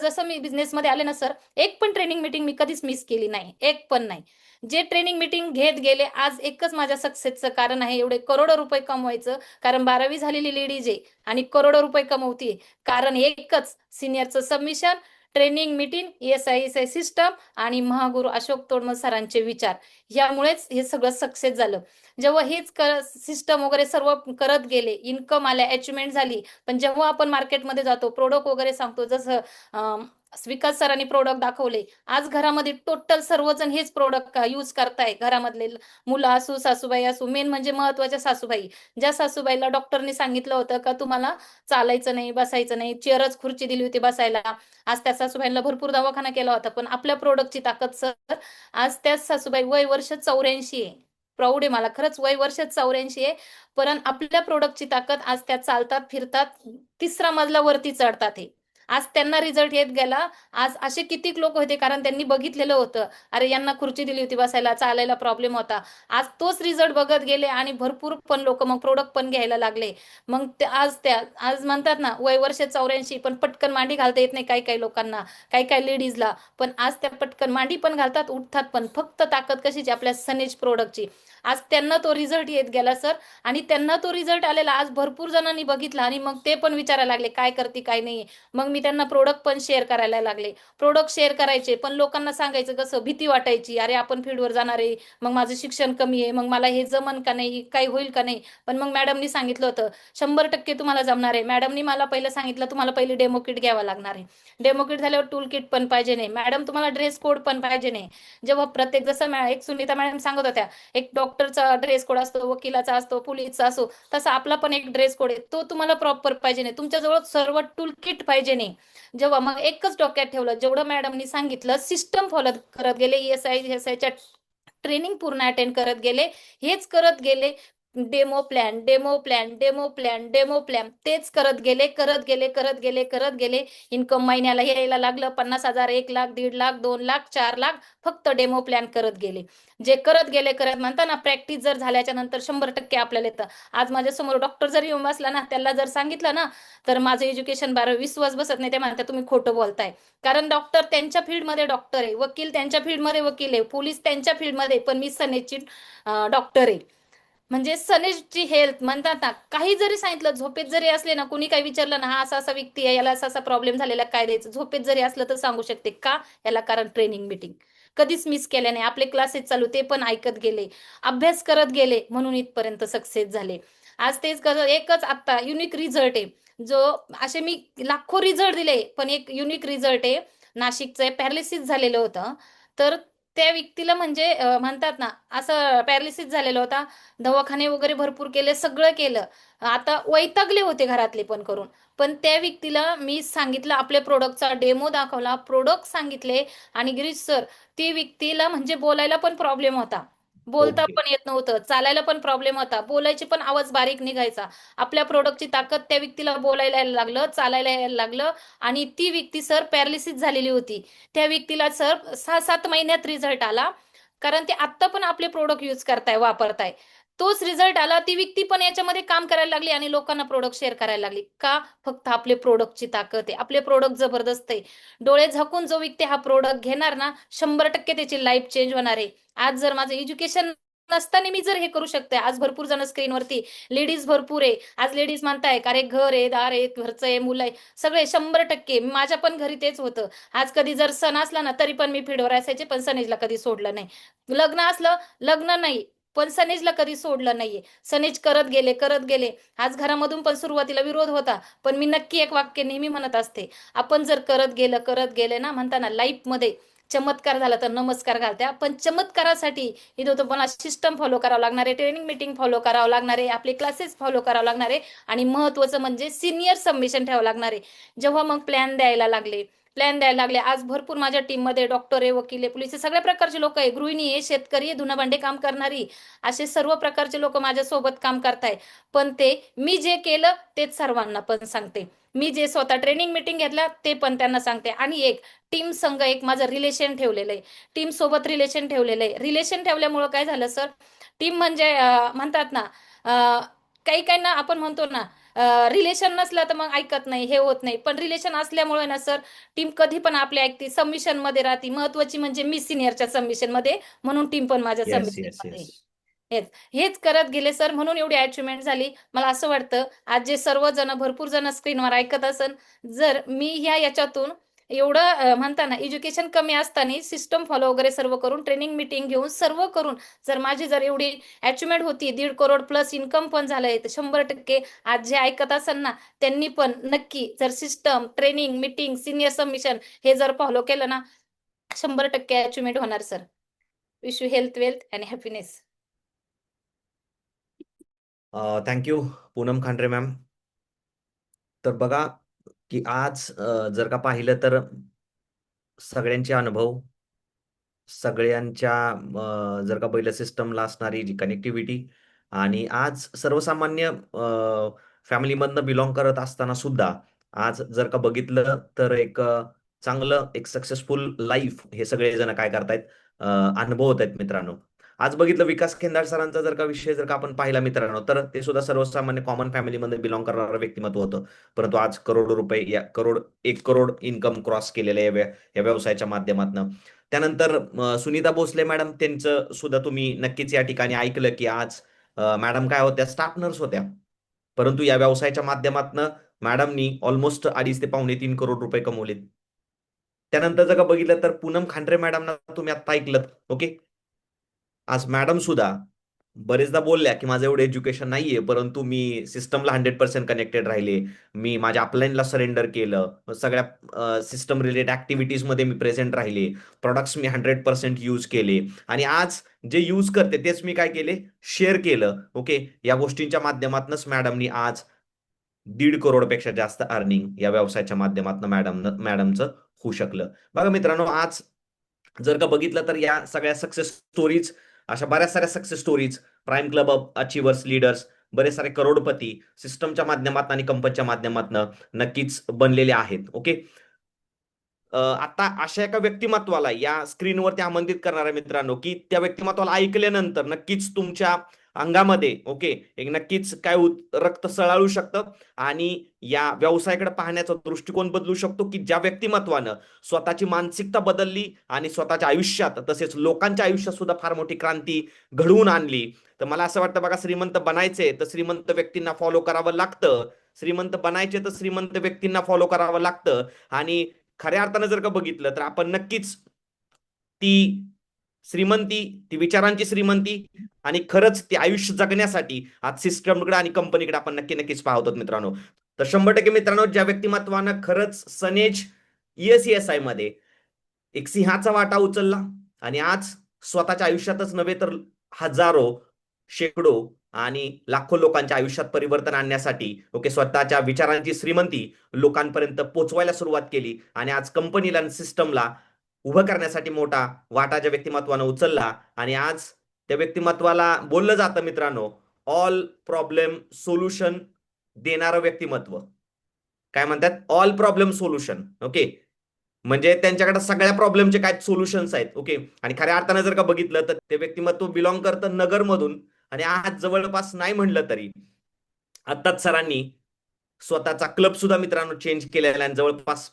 जसं मी बिझनेसमध्ये आले ना सर, एक पण ट्रेनिंग मीटिंग मी कधीच मिस केली नाही, एक पण नाही. जे ट्रेनिंग मीटिंग घेत गेले आज एकच माझ्या सक्सेसचं कारण आहे एवढे करोडो रुपये कमवायचं. कारण 12वी झालेली लेडीज आहे आणि करोडो रुपये कमवते. कारण एकच सिनियरचं submission, training meeting, ESI system आणि महागुरु अशोक तोडमल सरांचे विचार, यामुळेच हे सगळं सक्सेस झालं. जेव्हा हेच सिस्टम वगैरे सर्व करत गेले, इन्कम आल्या, अचिव्हमेंट झाली. पण जेव्हा आपण मार्केटमध्ये जातो, प्रोडक्ट वगैरे सांगतो, जसं विकास सरांनी प्रोडक्ट दाखवले, आज घरामध्ये टोटल सर्वजण हेच प्रोडक्ट यूज करताय. घरामधले मुलं असू, सासूबाई असू, मेन म्हणजे महत्वाच्या सासूबाई, ज्या सासूबाईला डॉक्टरने सांगितलं होतं का तुम्हाला चालायचं नाही, बसायचं नाही, चेअरच खुर्ची दिली होती बसायला, आज त्या सासूबाईंना भरपूर दवाखाना केला होता. पण आपल्या प्रोडक्टची ताकद सर, आज त्याच सासूबाई वय वर्ष 84 आहे. प्राऊड आहे मला खरंच. वय वर्ष 84 आहे, पण आपल्या प्रोडक्टची ताकद आज त्या चालतात, फिरतात, 3रा मजला वरती चढतात हे. आज त्यांना रिझल्ट येत गेला. आज असे कितीक लोक होते, कारण त्यांनी बघितलेलं होतं. अरे यांना खुर्ची दिली होती बसायला, चालायला प्रॉब्लेम होता. आज तोच रिझल्ट बघत गेले आणि भरपूर पण लोक मग प्रोडक्ट पण घ्यायला लागले. मग आज म्हणतात ना, वय वर्ष 84 पण पटकन मांडी घालता येत नाही काही काही लोकांना, काही काही लेडीजला. पण आज त्या पटकन मांडी पण घालतात, उठतात पण. फक्त ताकद कशीची? आपल्या सनेज प्रोडक्टची. आज त्यांना तो रिझल्ट येत गेला सर, आणि त्यांना तो रिझल्ट आलेला आज भरपूर जणांनी बघितला, आणि मग ते पण विचारायला लागले काय करते काय नाही. मग मी त्यांना प्रोडक्ट पण शेअर करायला लागले. प्रोडक्ट शेअर करायचे, पण लोकांना सांगायचं कसं? भीती वाटायची, अरे आपण फील्डवर जाणार आहे, मग माझं शिक्षण कमी आहे, मग मला हे जमन का नाही, काही होईल का नाही. पण मग मॅडमनी सांगितलं होतं 100% तुम्हाला जमणार आहे. मॅडमनी मला पहिलं सांगितलं तुम्हाला पहिले डेमो किट घ्यावं लागणार आहे. डेमो किट झाल्यावर टूल किट पण पाहिजे नाही मॅडम, तुम्हाला ड्रेस कोड पण पाहिजे नाही. जेव्हा प्रत्येक, जसं एक सुनीता मॅडम सांगत होत्या, एक डॉक्टरचा ड्रेस कोड असतो, वकिलाचा असतो, पोलीसचा असतो, तसा आपला पण एक ड्रेस कोड आहे, तो तुम्हाला प्रॉपर पाहिजे नाही. तुमच्याजवळ सर्व टूल किट पाहिजे नाही. जेव्हा मग एकच डोक्यात ठेवलं, जेवढं मॅडमनी सांगितलं सिस्टम फॉलो करत गेले, ESI ट्रेनिंग पूर्ण अटेंड करत गेले, हेच करत गेले. Demo plan, demo plan, demo plan, demo plan, तेच करत गेले, करत गेले, करत गेले, करत गेले. इन्कम महिन्याला यायला लागलं 50,000, 1,00,000, 1,50,000, 2,00,000, 4,00,000, फक्त डेमो प्लॅन करत गेले. जे करत गेले, करत म्हणता ना, प्रॅक्टिस जर झाल्याच्या नंतर 100% आपल्याला येतं. आज माझ्यासमोर डॉक्टर जर येऊन बसला ना, त्याला जर सांगितलं ना, तर माझं एज्युकेशन 12 विश्वास बसत नाही. ते म्हणतात तुम्ही खोटं बोलताय. कारण डॉक्टर त्यांच्या फील्डमध्ये डॉक्टर आहे, वकील त्यांच्या फील्डमध्ये वकील आहे, पोलीस त्यांच्या फील्डमध्ये, पण मी सनेजची डॉक्टर आहे. म्हणजे सनेजची हेल्थ म्हणतात ना, काही जरी सांगितलं, झोपेत जरी असले ना, कुणी काही विचारलं ना, हा असा असा व्यक्ती आहे, याला असा असा प्रॉब्लेम झालेला, काय द्यायचं, झोपेत जरी असलं तर सांगू शकते. का? याला कारण ट्रेनिंग मीटिंग कधीच मिस केल्या नाही. आपले क्लासेस चालू, ते पण ऐकत गेले, अभ्यास करत गेले, म्हणून इथपर्यंत सक्सेस झाले. आज तेच करत, एकच आता युनिक रिझल्ट आहे, जो असे मी लाखो रिझल्ट दिले, पण एक युनिक रिझल्ट आहे. नाशिकचं पॅरालिसिस झालेलं होतं, तर त्या व्यक्तीला म्हणजे म्हणतात ना, असं पॅरालिसिस झालेला होता. दवाखाने वगैरे भरपूर केले, सगळं केलं. आता वैतागले होते घरातले पण करून. पण त्या व्यक्तीला मी सांगितलं, आपल्या प्रोडक्टचा डेमो दाखवला, प्रोडक्ट सांगितले, आणि गिरीश सर, ती व्यक्तीला म्हणजे बोलायला पण प्रॉब्लेम होता. बोलता ओके. पण येत नव्हतं, चालायला पण प्रॉब्लेम होता, बोलायची पण आवाज बारीक निघायचा. आपल्या प्रोडक्टची ताकद त्या व्यक्तीला बोलायला यायला लागलं, चालायला यायला लागलं, आणि ती व्यक्ती सर पॅरालिसिस झालेली होती. त्या व्यक्तीला सर 6-7 महिन्यात रिझल्ट आला. कारण ते आत्ता पण आपले प्रोडक्ट यूज करताय, वापरताय. तोच रिझल्ट आला. ती व्यक्ती पण याच्यामध्ये काम करायला लागली आणि लोकांना प्रोडक्ट शेअर करायला लागली. का? फक्त आपले प्रोडक्टची ताकद आहे. आपले प्रोडक्ट जबरदस्त आहे. डोळे झाकून जो व्यक्ती हा प्रोडक्ट घेणार ना, 100% त्याची लाईफ चेंज होणार आहे. आज जर माझं एज्युकेशन नसताना मी जर हे करू शकते, आज भरपूर जण स्क्रीनवरती, लेडीज भरपूर आहे. आज लेडीज म्हणताय, अरे घर आहे, दार आहे, घरचं आहे, मुलं आहे, सगळे 100%. माझ्या पण घरी तेच होतं. आज कधी जर सण असला ना, तरी पण मी फील्डवर असायचे, पण सनेजला कधी सोडलं नाही. लग्न असलं, लग्न नाही, पण सनेजला कधी सोडलं नाहीये. सनेज करत गेले, करत गेले. आज घरामधून पण सुरुवातीला विरोध होता, पण मी नक्की एक वाक्य नेहमी म्हणत असते, आपण जर करत गेले ना, म्हणताना लाईफमध्ये चमत्कार झाला तर नमस्कार घालते. पण चमत्कारासाठी इथं तुम्हाला सिस्टम फॉलो करावं लागणार आहे, ट्रेनिंग मीटिंग फॉलो करावं लागणार आहे, आपले क्लासेस फॉलो करावं लागणार आहे, आणि महत्वाचं म्हणजे सिनियर सबमिशन ठेवावं लागणार आहे. जेव्हा मग प्लॅन द्यायला लागले, आज भरपूर माझ्या टीममध्ये डॉक्टर आहे, वकील आहे, पोलीस आहे, सगळ्या प्रकारचे लोक आहे, गृहिणी आहे, शेतकरी आहे, धुणं भांडे काम करणारी, असे सर्व प्रकारचे लोक माझ्या सोबत काम करताय. पण ते मी जे केलं तेच सर्वांना पण सांगते. मी जे स्वतः ट्रेनिंग मीटिंग घेतल्या ते पण त्यांना सांगते. आणि एक टीम संघ, एक माझं रिलेशन ठेवलेलं आहे, टीम सोबत रिलेशन ठेवलेलं आहे. रिलेशन ठेवल्यामुळं काय झालं सर, टीम म्हणजे म्हणतात ना, काही काही ना आपण म्हणतो ना, रिलेशन नसलं तर मग ऐकत नाही, हे होत नाही. पण रिलेशन असल्यामुळे ना सर, टीम कधी पण आपल्या ऐकते, सबमिशन मध्ये राहते. महत्वाची म्हणजे मी सिनियरच्या सबमिशन मध्ये, म्हणून टीम पण माझ्या येस, सबमिशन येस, मध्ये. येस. हेच हेच करत गेले सर, म्हणून एवढी अचिव्हमेंट झाली. मला असं वाटतं, आज जे सर्वजण, भरपूर जण स्क्रीनवर ऐकत असन, जर मी याच्यातून एवढं म्हणता ना, एज्युकेशन कमी असताना सिस्टम फॉलो वगैरे सर्व करून, ट्रेनिंग मीटिंग घेऊन सर्व करून, जर माझी जर एवढी अचिव्हमेंट होती, 1.5 करोड प्लस इन्कम पण झालंय, तर 100% आज जे ऐकत असन ना, त्यांनी पण नक्की जर system, training meeting, senior submission हे जर फॉलो केलं ना, 100% अचिव्हमेंट होणार sir. Wish you health, wealth and happiness. Thank you Poonam Khandare ma'am. तर बघा की आज जर का पाहिलं तर सगळ्यांचे अनुभव सगळ्यांच्या जर का पहिल्या सिस्टमला असणारी जी कनेक्टिव्हिटी आणि आज सर्वसामान्य फॅमिलीमधनं बिलॉंग करत असताना सुद्धा आज जर का बघितलं तर एक चांगलं एक सक्सेसफुल लाईफ हे सगळेजण काय करतायत अनुभवत आहेत मित्रांनो. आज बघितलं विकास खेंदाड सरांचा जर का विषय जर का आपण पाहिला मित्रांनो, तर ते सुद्धा सर्वसामान्य कॉमन फॅमिलीमध्ये बिलॉंग करणारं व्यक्तिमत्व होतं. परंतु आज करोडो रुपये 1 करोड इन्कम क्रॉस केलेलं आहे या व्यवसायाच्या माध्यमातून. त्यानंतर सुनीता भोसले मॅडम त्यांचं सुद्धा तुम्ही नक्कीच या ठिकाणी ऐकलं की आज मॅडम काय होत्या, स्टाफ नर्स होत्या. परंतु या व्यवसायाच्या माध्यमातून मॅडमनी ऑलमोस्ट 2.5 ते पावणे 3 करोड रुपये कमवलेत. त्यानंतर जर का बघितलं तर पूनम खांडरे मॅडमना तुम्ही आता ऐकलं. ओके, आज मॅडम सुद्धा बरेचदा बोलल्या की माझं एवढं एज्युकेशन नाहीये, परंतु मी सिस्टमला 100% कनेक्टेड राहिले. मी माझ्या अपलाईनला सरेंडर केलं. सगळ्या सिस्टम रिलेटेड ऍक्टिव्हिटीजमध्ये मी प्रेझेंट राहिले. प्रॉडक्ट्स मी 100% यूज केले आणि आज जे यूज करते तेच मी काय केले, शेअर केलं. ओके, या गोष्टींच्या माध्यमातूनच मॅडमनी आज 1.5 करोडपेक्षा जास्त अर्निंग या व्यवसायाच्या माध्यमातून मॅडमचं होऊ शकलं. बघा मित्रांनो, आज जर का बघितलं तर या सगळ्या सक्सेस स्टोरीज, अशा बऱ्याच साऱ्या success stories, prime club of achievers leaders, बरेच सारे करोडपती सिस्टमच्या माध्यमातून आणि कंपनीच्या माध्यमातून नक्कीच बनलेले आहेत. ओके, आता अशा एका व्यक्तिमत्वाला या स्क्रीनवरती आमंत्रित करणार आहे मित्रांनो, की त्या व्यक्तिमत्वाला ऐकल्यानंतर नक्कीच तुमच्या अंगामध्ये ओके एक नक्कीच काय रक्त सळाळू शकतं आणि या व्यवसायाकडे पाहण्याचा दृष्टिकोन बदलू शकतो, की ज्या व्यक्तिमत्वानं स्वतःची मानसिकता बदलली आणि स्वतःच्या आयुष्यात तसेच लोकांच्या आयुष्यात सुद्धा फार मोठी क्रांती घडवून आणली. तर मला असं वाटतं बघा, श्रीमंत बनायचे तर श्रीमंत व्यक्तींना फॉलो करावं लागतं. श्रीमंत बनायचे तर श्रीमंत व्यक्तींना फॉलो करावं लागतं. आणि खऱ्या अर्थानं जर का बघितलं तर आपण नक्कीच ती श्रीमंती, ती विचारांची श्रीमंती आणि खरंच ते आयुष्य जगण्यासाठी आज सिस्टमकडे आणि कंपनीकडे आपण नक्कीच पाहतो मित्रांनो. तर 100% मित्रांनो, ज्या व्यक्तिमत्वानं खरंच सनेज ESESI मध्ये एक सिंहाचा वाटा उचलला आणि आज स्वतःच्या आयुष्यातच नव्हे तर हजारो, शेकडो आणि लाखो लोकांच्या आयुष्यात परिवर्तन आणण्यासाठी ओके स्वतःच्या विचारांची श्रीमंती लोकांपर्यंत पोहोचवायला सुरुवात केली आणि आज कंपनीला आणि सिस्टमला उभं करण्यासाठी मोठा वाटा ज्या व्यक्तिमत्वानं उचलला आणि आज त्या व्यक्तिमत्वाला बोललं जातं मित्रांनो, ऑल प्रॉब्लेम सोल्युशन देणारं व्यक्तिमत्व. काय म्हणतात, ऑल प्रॉब्लेम सोल्युशन. ओके, म्हणजे त्यांच्याकडे सगळ्या प्रॉब्लेमचे काय सोल्युशन्स आहेत. ओके, आणि खऱ्या अर्थानं जर का बघितलं तर ते व्यक्तिमत्व बिलॉंग करतं नगरमधून आणि आज जवळपास नाही म्हणलं तरी आत्ताच सरांनी स्वतःचा क्लब सुद्धा मित्रांनो चेंज केलेला आणि जवळपास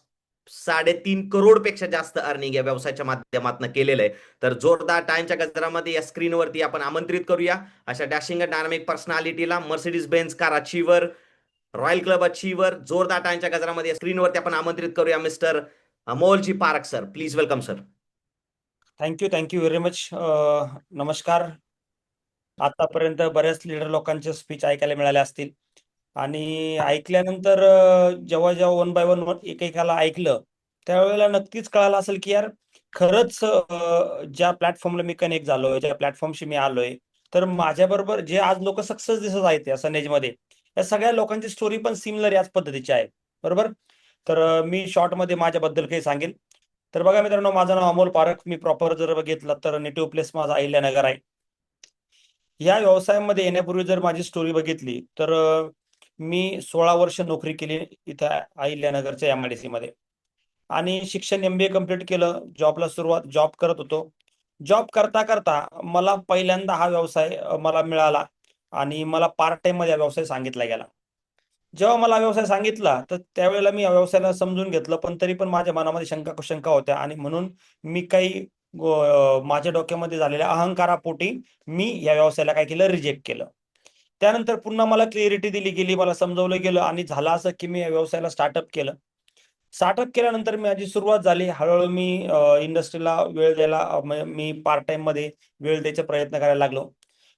3.5 करोडपेक्षा जास्त अर्निंग या व्यवसायाच्या माध्यमातून केलेलं आहे. तर जोरदार टाइमच्या गजरामध्ये या स्क्रीनवरती आपण आमंत्रित करूया अशा डॅशिंग डायनामिक पर्सनॅलिटीला. Mercedes Benz car achiever, royal club achiever, जोरदार टाइमच्या गजरामध्ये स्क्रीनवरती आपण आमंत्रित करूया mister Amolji Parakh sir. Please welcome sir. Thank you very much. नमस्कार. आतापर्यंत बऱ्याच लीडर लोकांचे स्पीच ऐकायला मिळाले असतील आणि ऐकल्यानंतर जेव्हा वन बाय वन एकेकाला ऐकलं त्यावेळेला नक्कीच कळालं असेल की यार खरंच ज्या प्लॅटफॉर्मला मी कनेक्ट झालोय, ज्या प्लॅटफॉर्मशी मी आलोय, तर माझ्याबरोबर जे आज लोक सक्सेस दिसत आहेत या सनेजमध्ये, या सगळ्या लोकांची स्टोरी पण सिमिलर याच पद्धतीची आहे. बरोबर. तर मी शॉर्टमध्ये माझ्याबद्दल काही सांगेल. तर बघा मित्रांनो, माझं नाव अमोल पारख. मी प्रॉपर जर बघितलं तर नेटिव्ह प्लेस माझा अहिल्यानगर आहे. या व्यवसायामध्ये येण्यापूर्वी जर माझी स्टोरी बघितली तर मी 16 वर्ष नोकरी केली इथं अहिल्यानगरच्या MIDC मध्ये आणि शिक्षण MBA कम्प्लीट केलं. जॉब करत होतो. जॉब करता करता मला पहिल्यांदा हा व्यवसाय मला मिळाला आणि मला पार्ट टाइम मध्ये हा व्यवसाय सांगितला गेला. जेव्हा मला व्यवसाय सांगितला तर त्यावेळेला मी या व्यवसायाला समजून घेतलं, पण तरी पण माझ्या मनामध्ये शंका होत्या आणि म्हणून मी काही माझ्या डोक्यामध्ये झालेल्या अहंकारापोटी मी या व्यवसायाला काय केलं, रिजेक्ट केलं. त्यानंतर पुन्हा मला क्लिअरिटी दिली गेली, मला समजवलं गेलं आणि झालं असं की मी या व्यवसायाला स्टार्टअप केलं. स्टार्टअप केल्यानंतर माझी सुरुवात झाली. हळूहळू मी इंडस्ट्रीला वेळ द्यायला मी पार्ट टाइम मध्ये वेळ द्यायचा प्रयत्न करायला लागलो.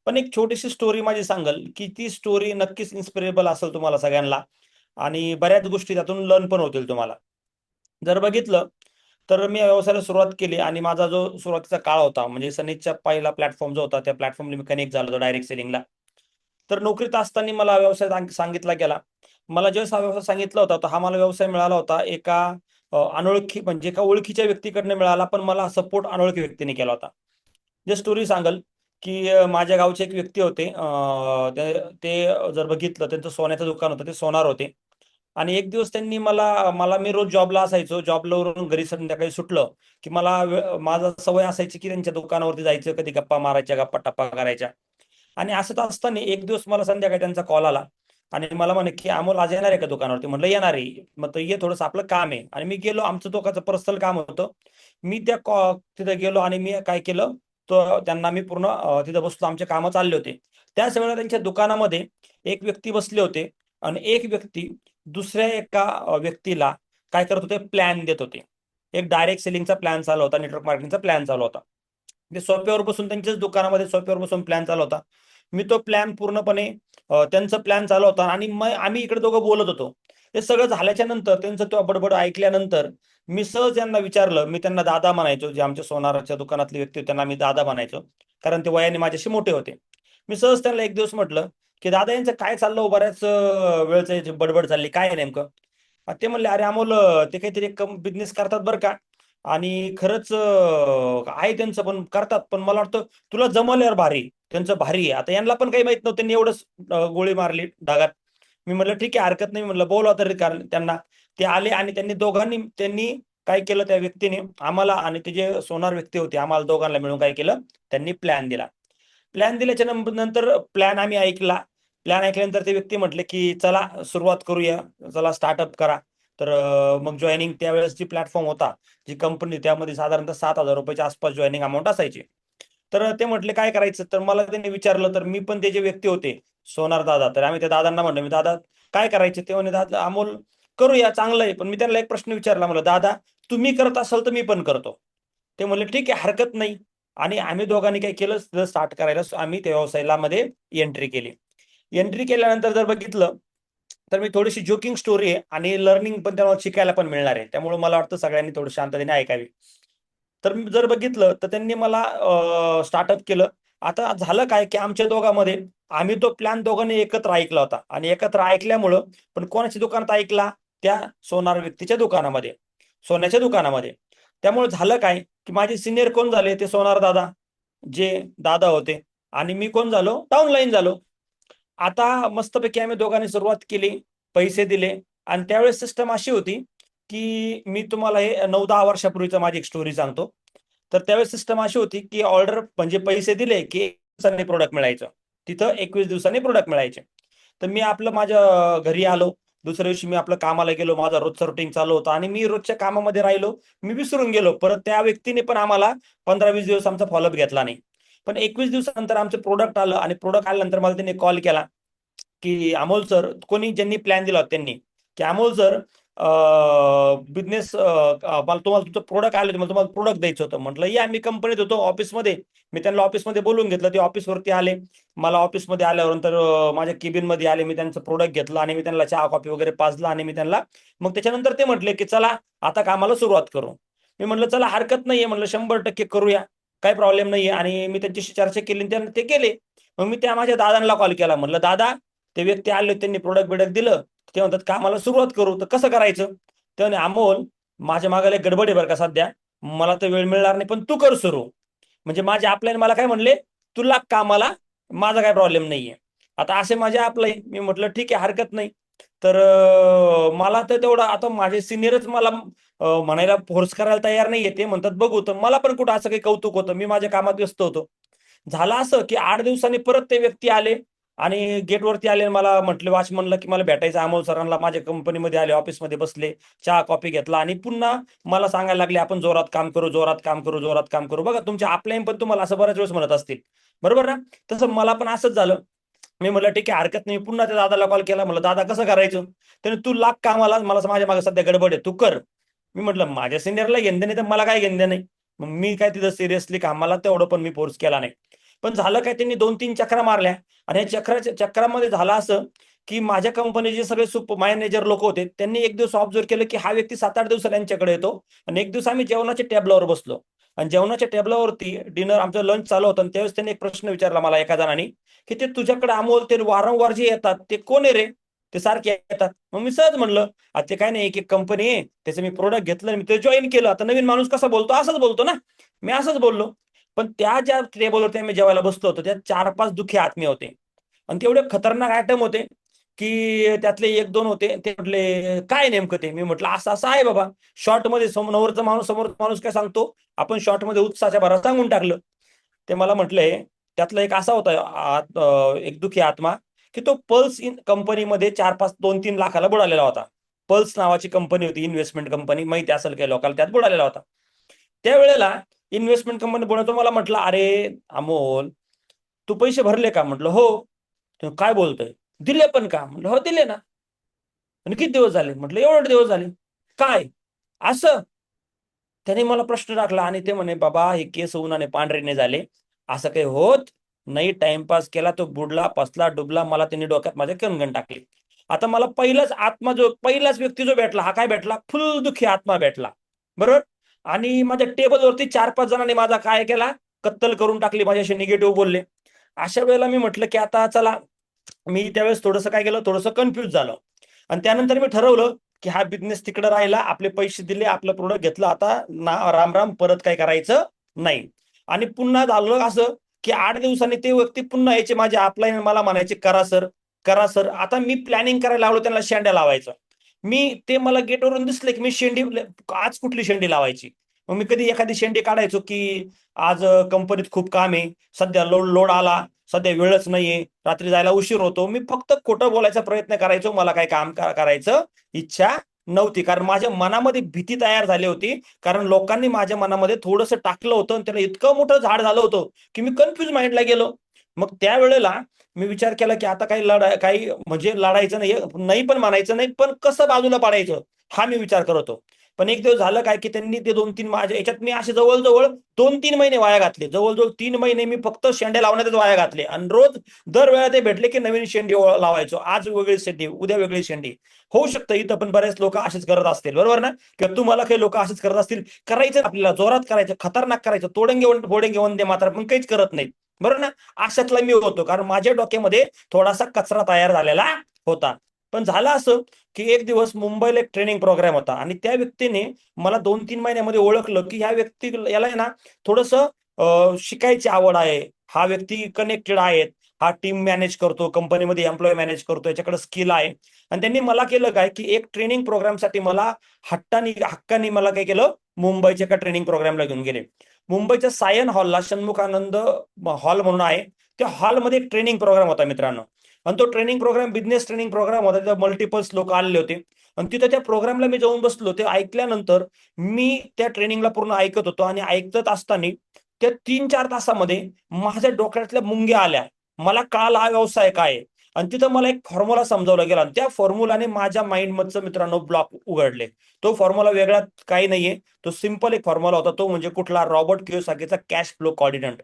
पण एक छोटीशी स्टोरी माझी सांगल की ती स्टोरी नक्कीच इन्स्पिरेबल असेल तुम्हाला सगळ्यांना आणि बऱ्याच गोष्टी त्यातून लर्न पण होतील तुम्हाला. जर बघितलं तर मी या व्यवसायाला सुरुवात केली आणि माझा जो सुरुवातीचा काळ होता म्हणजे सनेजचा पहिला प्लॅटफॉर्म जो होता त्या प्लॅटफॉर्मला मी कनेक्ट झालो होतो डायरेक्ट सेलिंगला. तर नोकरीत असताना मला व्यवसाय सांगितला गेला. मला जेव्हा हा व्यवसाय सांगितला होता तर हा मला व्यवसाय मिळाला होता एका अनोळखी म्हणजे एका ओळखीच्या व्यक्तीकडनं मिळाला, पण मला सपोर्ट अनोळखी व्यक्तीने केला होता. जे स्टोरी सांगल की माझ्या गावचे एक व्यक्ती होते, ते ते जर बघितलं त्यांचं सोन्याचं दुकान होतं, ते सोनार होते. आणि एक दिवस त्यांनी मला मी रोज जॉबला असायचो, जॉबवरून घरी संध्याकाळी सुटलं की माझा सवय असायची की त्यांच्या दुकानावरती जायचं, कधी गप्पा मारायच्या, गप्पा टप्पा करायच्या. आणि असंच असताना एक दिवस मला संध्याकाळी त्यांचा कॉल आला आणि मला म्हणे की अमोल आज येणार आहे का दुकानावरती? म्हटलं येणार आहे. मग ये, थोडंसं आपलं काम आहे. आणि मी गेलो, आमचं दोघांचं पर्सनल काम होतं. मी तिथे गेलो आणि मी काय केलं, त्यांना मी पूर्ण तिथे बसलो, आमचे कामं चालले होते. त्याच वेळेला त्यांच्या दुकानामध्ये एक व्यक्ती बसले होते आणि एक व्यक्ती दुसऱ्या एका व्यक्तीला काय करत होते, प्लॅन देत होते. एक डायरेक्ट सेलिंगचा प्लॅन चालू होता, नेटवर्क मार्केटिंगचा प्लॅन चालू होता. ते सोफ्यावर बसून, त्यांच्याच दुकानामध्ये सोफ्यावर बसून प्लॅन चालू होता. मी तो प्लॅन पूर्णपणे त्यांचा प्लॅन चालू होता आणि मग आम्ही इकडे दोघं बोलत होतो. हे सगळं झाल्याच्या नंतर, त्यांचं तो बडबड ऐकल्यानंतर मी सहज यांना विचारलं. मी त्यांना दादा म्हणायचो, जे आमच्या सोनाराच्या दुकानातले व्यक्ती होते त्यांना मी दादा म्हणायचो, कारण ते वयाने माझ्याशी मोठे होते. मी सहज त्यांना एक दिवस म्हटलं की दादा, यांचं काय चाललं हो? बऱ्याच वेळचं याची बडबड चालली, काय आहे नेमकं? ते म्हणले, अरे अमोल, ते काहीतरी एक बिझनेस करतात बरं का, आणि खरंच आहे त्यांचं, पण करतात, पण मला वाटतं तुला जमल यार, भारी त्यांचं, भारी आहे. आता यांना पण काही माहित नव्हतं, त्यांनी एवढंच गोळी मारली डागात. मी म्हटलं ठीक आहे, हरकत नाही, म्हटलं बोलवा तरी. कारण त्यांना ते आले आणि त्यांनी काय केलं, त्या व्यक्तीने आम्हाला आणि ते जे सोनार व्यक्ती होते, आम्हाला दोघांना मिळून काय केलं, त्यांनी प्लॅन दिला. प्लॅन दिल्याच्या नंतर प्लॅन आम्ही ऐकला. प्लॅन ऐकल्यानंतर ते व्यक्ती म्हटले की चला सुरुवात करूया, चला स्टार्टअप करा. तर मग जॉईनिंग त्यावेळेस जी प्लॅटफॉर्म होता, जी कंपनी, त्यामध्ये साधारणतः 7,000 रुपयाच्या आसपास जॉईनिंग अमाऊंट असायची. तर ते म्हटले काय करायचं? तर मला त्यांनी विचारलं. तर मी पण ते जे व्यक्ती होते, सोनार दादा, तर आम्ही त्या दादांना म्हणलं, मी दादा काय करायचे? ते म्हणे, दादा अमोल करूया, चांगलं आहे. पण मी त्यांना एक प्रश्न विचारला, म्हणलं दादा तुम्ही करत असाल तर मी पण करतो. ते म्हणले ठीक आहे, हरकत नाही. आणि आम्ही दोघांनी काय केलं, स्टार्ट करायला आम्ही त्या व्यवसायामध्ये एंट्री केली. एंट्री केल्यानंतर जर बघितलं तर मी थोडीशी जोकिंग स्टोरी आहे आणि लर्निंग पण त्यामुळे शिकायला पण मिळणार आहे. त्यामुळे मला वाटतं सगळ्यांनी थोडं शांततेने ऐकावी. तर जर बघितलं तर त्यांनी मला स्टार्टअप केलं. आता झालं काय की आमच्या दोघांमध्ये आम्ही तो प्लॅन दोघांनी एकत्र ऐकला होता आणि एकत्र ऐकल्यामुळं, पण कोणाच्या दुकानात ऐकला? त्या सोनार व्यक्तीच्या दुकानामध्ये, सोन्याच्या दुकानामध्ये. त्यामुळे झालं काय की माझे सिनियर कोण झाले? ते सोनार दादा, जे दादा होते. आणि मी कोण झालो? डाऊनलाईन झालो. आता मस्तपैकी आम्ही दोघांनी सुरुवात केली, पैसे दिले. आणि त्यावेळेस सिस्टम अशी होती की मी तुम्हाला हे 9-10 वर्षापूर्वीचा माझी एक स्टोरी सांगतो. तर त्यावेळेस सिस्टम अशी होती की ऑर्डर म्हणजे पैसे दिले की 1 दिवसांनी प्रोडक्ट मिळायचं. तिथं 21 दिवसांनी प्रोडक्ट मिळायचे. तर मी आपलं माझ्या घरी आलो. दुसऱ्या दिवशी मी आपलं कामाला गेलो. माझा रोजचं रुटीन चालू होतं आणि मी रोजच्या कामामध्ये राहिलो. मी विसरून गेलो. परत त्या व्यक्तीने पण आम्हाला 15-20 दिवस आमचा फॉलोअप घेतला नाही. पण 21 दिवसानंतर आमचं प्रोडक्ट आलं आणि प्रोडक्ट आल्यानंतर मला त्यांनी कॉल केला की अमोल सर, ज्यांनी प्लॅन दिला होता त्यांनी, की अमोल सर बिझनेस मला तुम्हाला तुमचं प्रोडक्ट आले, मला तुम्हाला प्रोडक्ट द्यायचं होतं. म्हटलं या, मी कंपनीत होतो ऑफिसमध्ये. मी त्यांना ऑफिसमध्ये बोलून घेतलं. ते ऑफिसवरती आले. मला ऑफिसमध्ये आल्यानंतर माझ्या केबिनमध्ये आले. मी त्यांचं प्रोडक्ट घेतलं आणि मी त्यांना चहा कॉफी वगैरे पाजलं आणि मी त्यांना मग त्याच्यानंतर ते म्हटले की चला आता कामाला सुरुवात करू. मी म्हटलं चला हरकत नाहीये, म्हटलं 100% करूया, काही प्रॉब्लेम नाहीये. आणि मी त्यांच्याशी चर्चा केली, त्यांना ते केले. मग मी त्या माझ्या दादांना कॉल केला. म्हटलं दादा, ते व्यक्ती आले, त्यांनी प्रोडक्ट दिलं. ते म्हणतात कामाला सुरुवात करू, तर कसं करायचं? ते म्हणे अमोल, माझ्या मागायला एक गडबड आहे बरं का सध्या, मला तर वेळ मिळणार नाही, पण तू कर सुरू. म्हणजे माझे आपल्याने मला काय म्हणले, तुला कामाला, माझा काय प्रॉब्लेम नाहीये. आता असे माझे आपले. मी म्हटलं ठीक आहे, हरकत नाही. तर मला तर तेवढं, आता माझे सिनियरच मला म्हणायला फोर्स करायला तयार नाहीये. ते म्हणतात बघू. तर मला पण कुठं असं काही कौतुक होतं, मी माझ्या कामात व्यस्त होतो. झालं असं की 8 दिवसांनी परत ते व्यक्ती आले आणि गेटवरती आले. मला म्हटले, वॉचमनला की मला भेटायचं अमोल सरांना. माझ्या कंपनीमध्ये आले, ऑफिसमध्ये बसले, चहा कॉफी घेतला आणि पुन्हा मला सांगायला लागले, आपण जोरात काम करू, जोरात काम करू, जोरात काम करू. बघा, तुमच्या अपलाईन पण तुम्हाला असं बऱ्याच वेळेस म्हणत असतील, बरोबर ना? तसं मला पण असंच झालं. मी म्हटलं ठीक आहे, हरकत नाही. पुन्हा त्या दादाला कॉल केला. म्हटलं दादा कसं करायचं? त्याने तू लाग कामाला, मला माझ्या मागे सध्या गडबड आहे, तू कर. मी म्हटलं माझ्या सिनियरला घेणं नाही तर मला काय घेणं नाही. मग मी काय तिथं सिरियसली कामाला तेवढं पण मी फोर्स केला नाही. पण झालं काय, त्यांनी 2-3 चक्रा मारल्या आणि या चक्रामध्ये झालं असं की माझ्या कंपनीचे सगळे मॅनेजर लोक होते, त्यांनी एक दिवस ऑब्झर्व केलं की हा व्यक्ती 7-8 दिवसांनी यांच्याकडे येतो. आणि एक दिवस आम्ही जेवणाच्या टेबलावर बसलो आणि जेवणाच्या टेबलावरती डिनर, आमचं लंच चालू होतं. आणि त्यावेळेस त्यांनी एक प्रश्न विचारला मला एका जणांनी की ते तुझ्याकडे अमोल, ते वारंवार जे येतात ते कोण आहे रे? ते सारखे येतात. मग मी सहज म्हणलं आता ते काय नाही, एक कंपनी आहे, त्याचं मी प्रोडक्ट घेतलं, मी ते जॉईन केलं. आता नवीन माणूस कसा बोलतो असंच बोलतो ना, मी असंच बोललो. पण त्या ज्या टेबलवरती मी जेवायला बसलो होतो त्या 4-5 दुःखी आत्मे होते आणि तेवढे खतरनाक आयटम होते की त्यातले 1-2 होते. ते म्हटले काय नेमकं ते? मी म्हटलं असं असं आहे बाबा. शॉर्टमध्ये समोरचा माणूस काय सांगतो, आपण शॉर्टमध्ये उत्साहाच्या भरात सांगून टाकलं. ते मला म्हटले त्यातला एक असा होता एक दुःखी आत्मा की तो पल्स इन कंपनीमध्ये 4-5 2-3 लाखाला बुडालेला होता. पल्स नावाची कंपनी होती, इन्व्हेस्टमेंट कंपनी, माहिती असेल काही लोकांना, त्यात बुडालेला होता. त्यावेळेला इन्व्हेस्टमेंट कंपनी बुडवतो, मला म्हटलं अरे अमोल तू पैसे भरले का? म्हटलं हो. तो काय बोलतोय, दिले पण का? म्हटलं हो दिले ना. आणि किती दिवस झाले? म्हटलं एवढे दिवस झाले. काय असं? त्याने मला प्रश्न टाकला आणि ते म्हणे बाबा हे केस उन्हाने पांढरे नाही झाले, असं काही होत नाही. टाइमपास केला तो बुडला, पसला, डुबला. मला त्यांनी डोक्यात माझ्या कणगण टाकली. आता मला पहिलाच व्यक्ती जो भेटला, हा काय भेटला? फुल दुःखी आत्मा भेटला, बरोबर. आणि माझ्या टेबलवरती 4-5 जणांनी माझा काय केला, कत्तल करून टाकली, माझ्याशी निगेटिव्ह बोलले. अशा वेळेला मी म्हटलं की आता चला, मी त्यावेळेस थोडंसं काय केलं, थोडंसं कन्फ्युज झालं. आणि त्यानंतर मी ठरवलं की हा बिझनेस तिकडे राहिला, आपले पैसे दिले, आपलं प्रोडक्ट घेतलं, आता ना राम राम, परत काय करायचं नाही. आणि पुन्हा झालं असं की 8 दिवसांनी ते व्यक्ती पुन्हा यायचे माझ्या अपलाईन, मला म्हणायचे करा सर, करा सर. आता मी प्लॅनिंग करायला लागलो त्यांना शेंड्या लावायचं. ते मला गेटवरून दिसले की मी शेंडी, आज कुठली शेंडी लावायची. मग मी कधी एखादी शेंडी काढायचो की आज कंपनीत खूप काम आहे, सध्या लोड आला, सध्या वेळच नाहीये, रात्री जायला उशीर होतो. मी फक्त खोटं बोलायचा प्रयत्न करायचो, मला काय काम करायचं इच्छा नव्हती. कारण माझ्या मनामध्ये भीती तयार झाली होती, कारण लोकांनी माझ्या मनामध्ये थोडंसं टाकलं होतं आणि त्याला इतकं मोठं झाड झालं होतं की मी कन्फ्युज माइंडला गेलो. मग त्यावेळेला मी विचार केला की आता काही म्हणजे लढायचं नाही पण म्हणायचं नाही, पण कसं बाजूला पाडायचं हा मी विचार करत होतो. पण एक दिवस झालं काय की त्यांनी ते 2-3 माझ्या याच्यात मी असे जवळजवळ 2-3 महिने वाया घातले. जवळजवळ 3 महिने मी फक्त शेंड्या लावण्यातच वाया घातले आणि रोज दरवेळा ते भेटले की नवीन शेंडी लावायचो. आज वेगळी शेंडी, उद्या वेगळी शेंडी. होऊ शकतं इथं पण बरेच लोक असेच करत असतील, बरोबर ना? किंवा तुम्हाला काही लोक असेच करत असतील. करायचं आपल्याला, जोरात करायचं, खतरनाक करायचं, फोडेंगे वंदे मात्र, पण काहीच करत नाहीत, बरोबर ना? अशातला मी होतो, कारण माझ्या डोक्यामध्ये थोडासा कचरा तयार झालेला होता. पण झालं असं की एक दिवस मुंबईला एक ट्रेनिंग प्रोग्राम होता आणि त्या व्यक्तीने मला 2-3 महिन्यामध्ये ओळखलं की ह्या व्यक्ती याला आहे ना थोडंसं शिकायची आवड आहे, हा व्यक्ती कनेक्टेड आहे, हा टीम मॅनेज करतो, कंपनीमध्ये एम्प्लॉय मॅनेज करतो, याच्याकडे स्किल आहे. आणि त्यांनी मला केलं काय की एक ट्रेनिंग प्रोग्रामसाठी मला हक्कानी मला काय केलं, मुंबईच्या एका ट्रेनिंग प्रोग्रामला घेऊन गेले. मुंबईच्या सायन हॉलला, षण्मुखानंद हॉल म्हणून आहे, त्या हॉलमध्ये एक ट्रेनिंग प्रोग्राम होता मित्रांनो. आणि तो training programme business training programme होता. तिथे मल्टिपल्स लोक आलेले होते आणि तिथे त्या प्रोग्रामला मी जाऊन बसलो. ते ऐकल्यानंतर मी त्या ट्रेनिंगला पूर्ण ऐकत होतो आणि ऐकत असताना त्या 3-4 तासामध्ये माझ्या डोक्यातल्या मुंग्या आल्या. मला कळाला हा व्यवसाय काय आहे. आणि तिथं मला एक फॉर्म्युला समजावला गेला आणि त्या फॉर्म्युलाने माझ्या माइंड मधचं मित्रांनो ब्लॉक उघडले. तो फॉर्म्युला वेगळा काही नाहीये, तो सिंपल एक फॉर्म्युला होता. तो म्हणजे कुठला? रॉबर्ट कियोसाकीचा cash flow coordinate.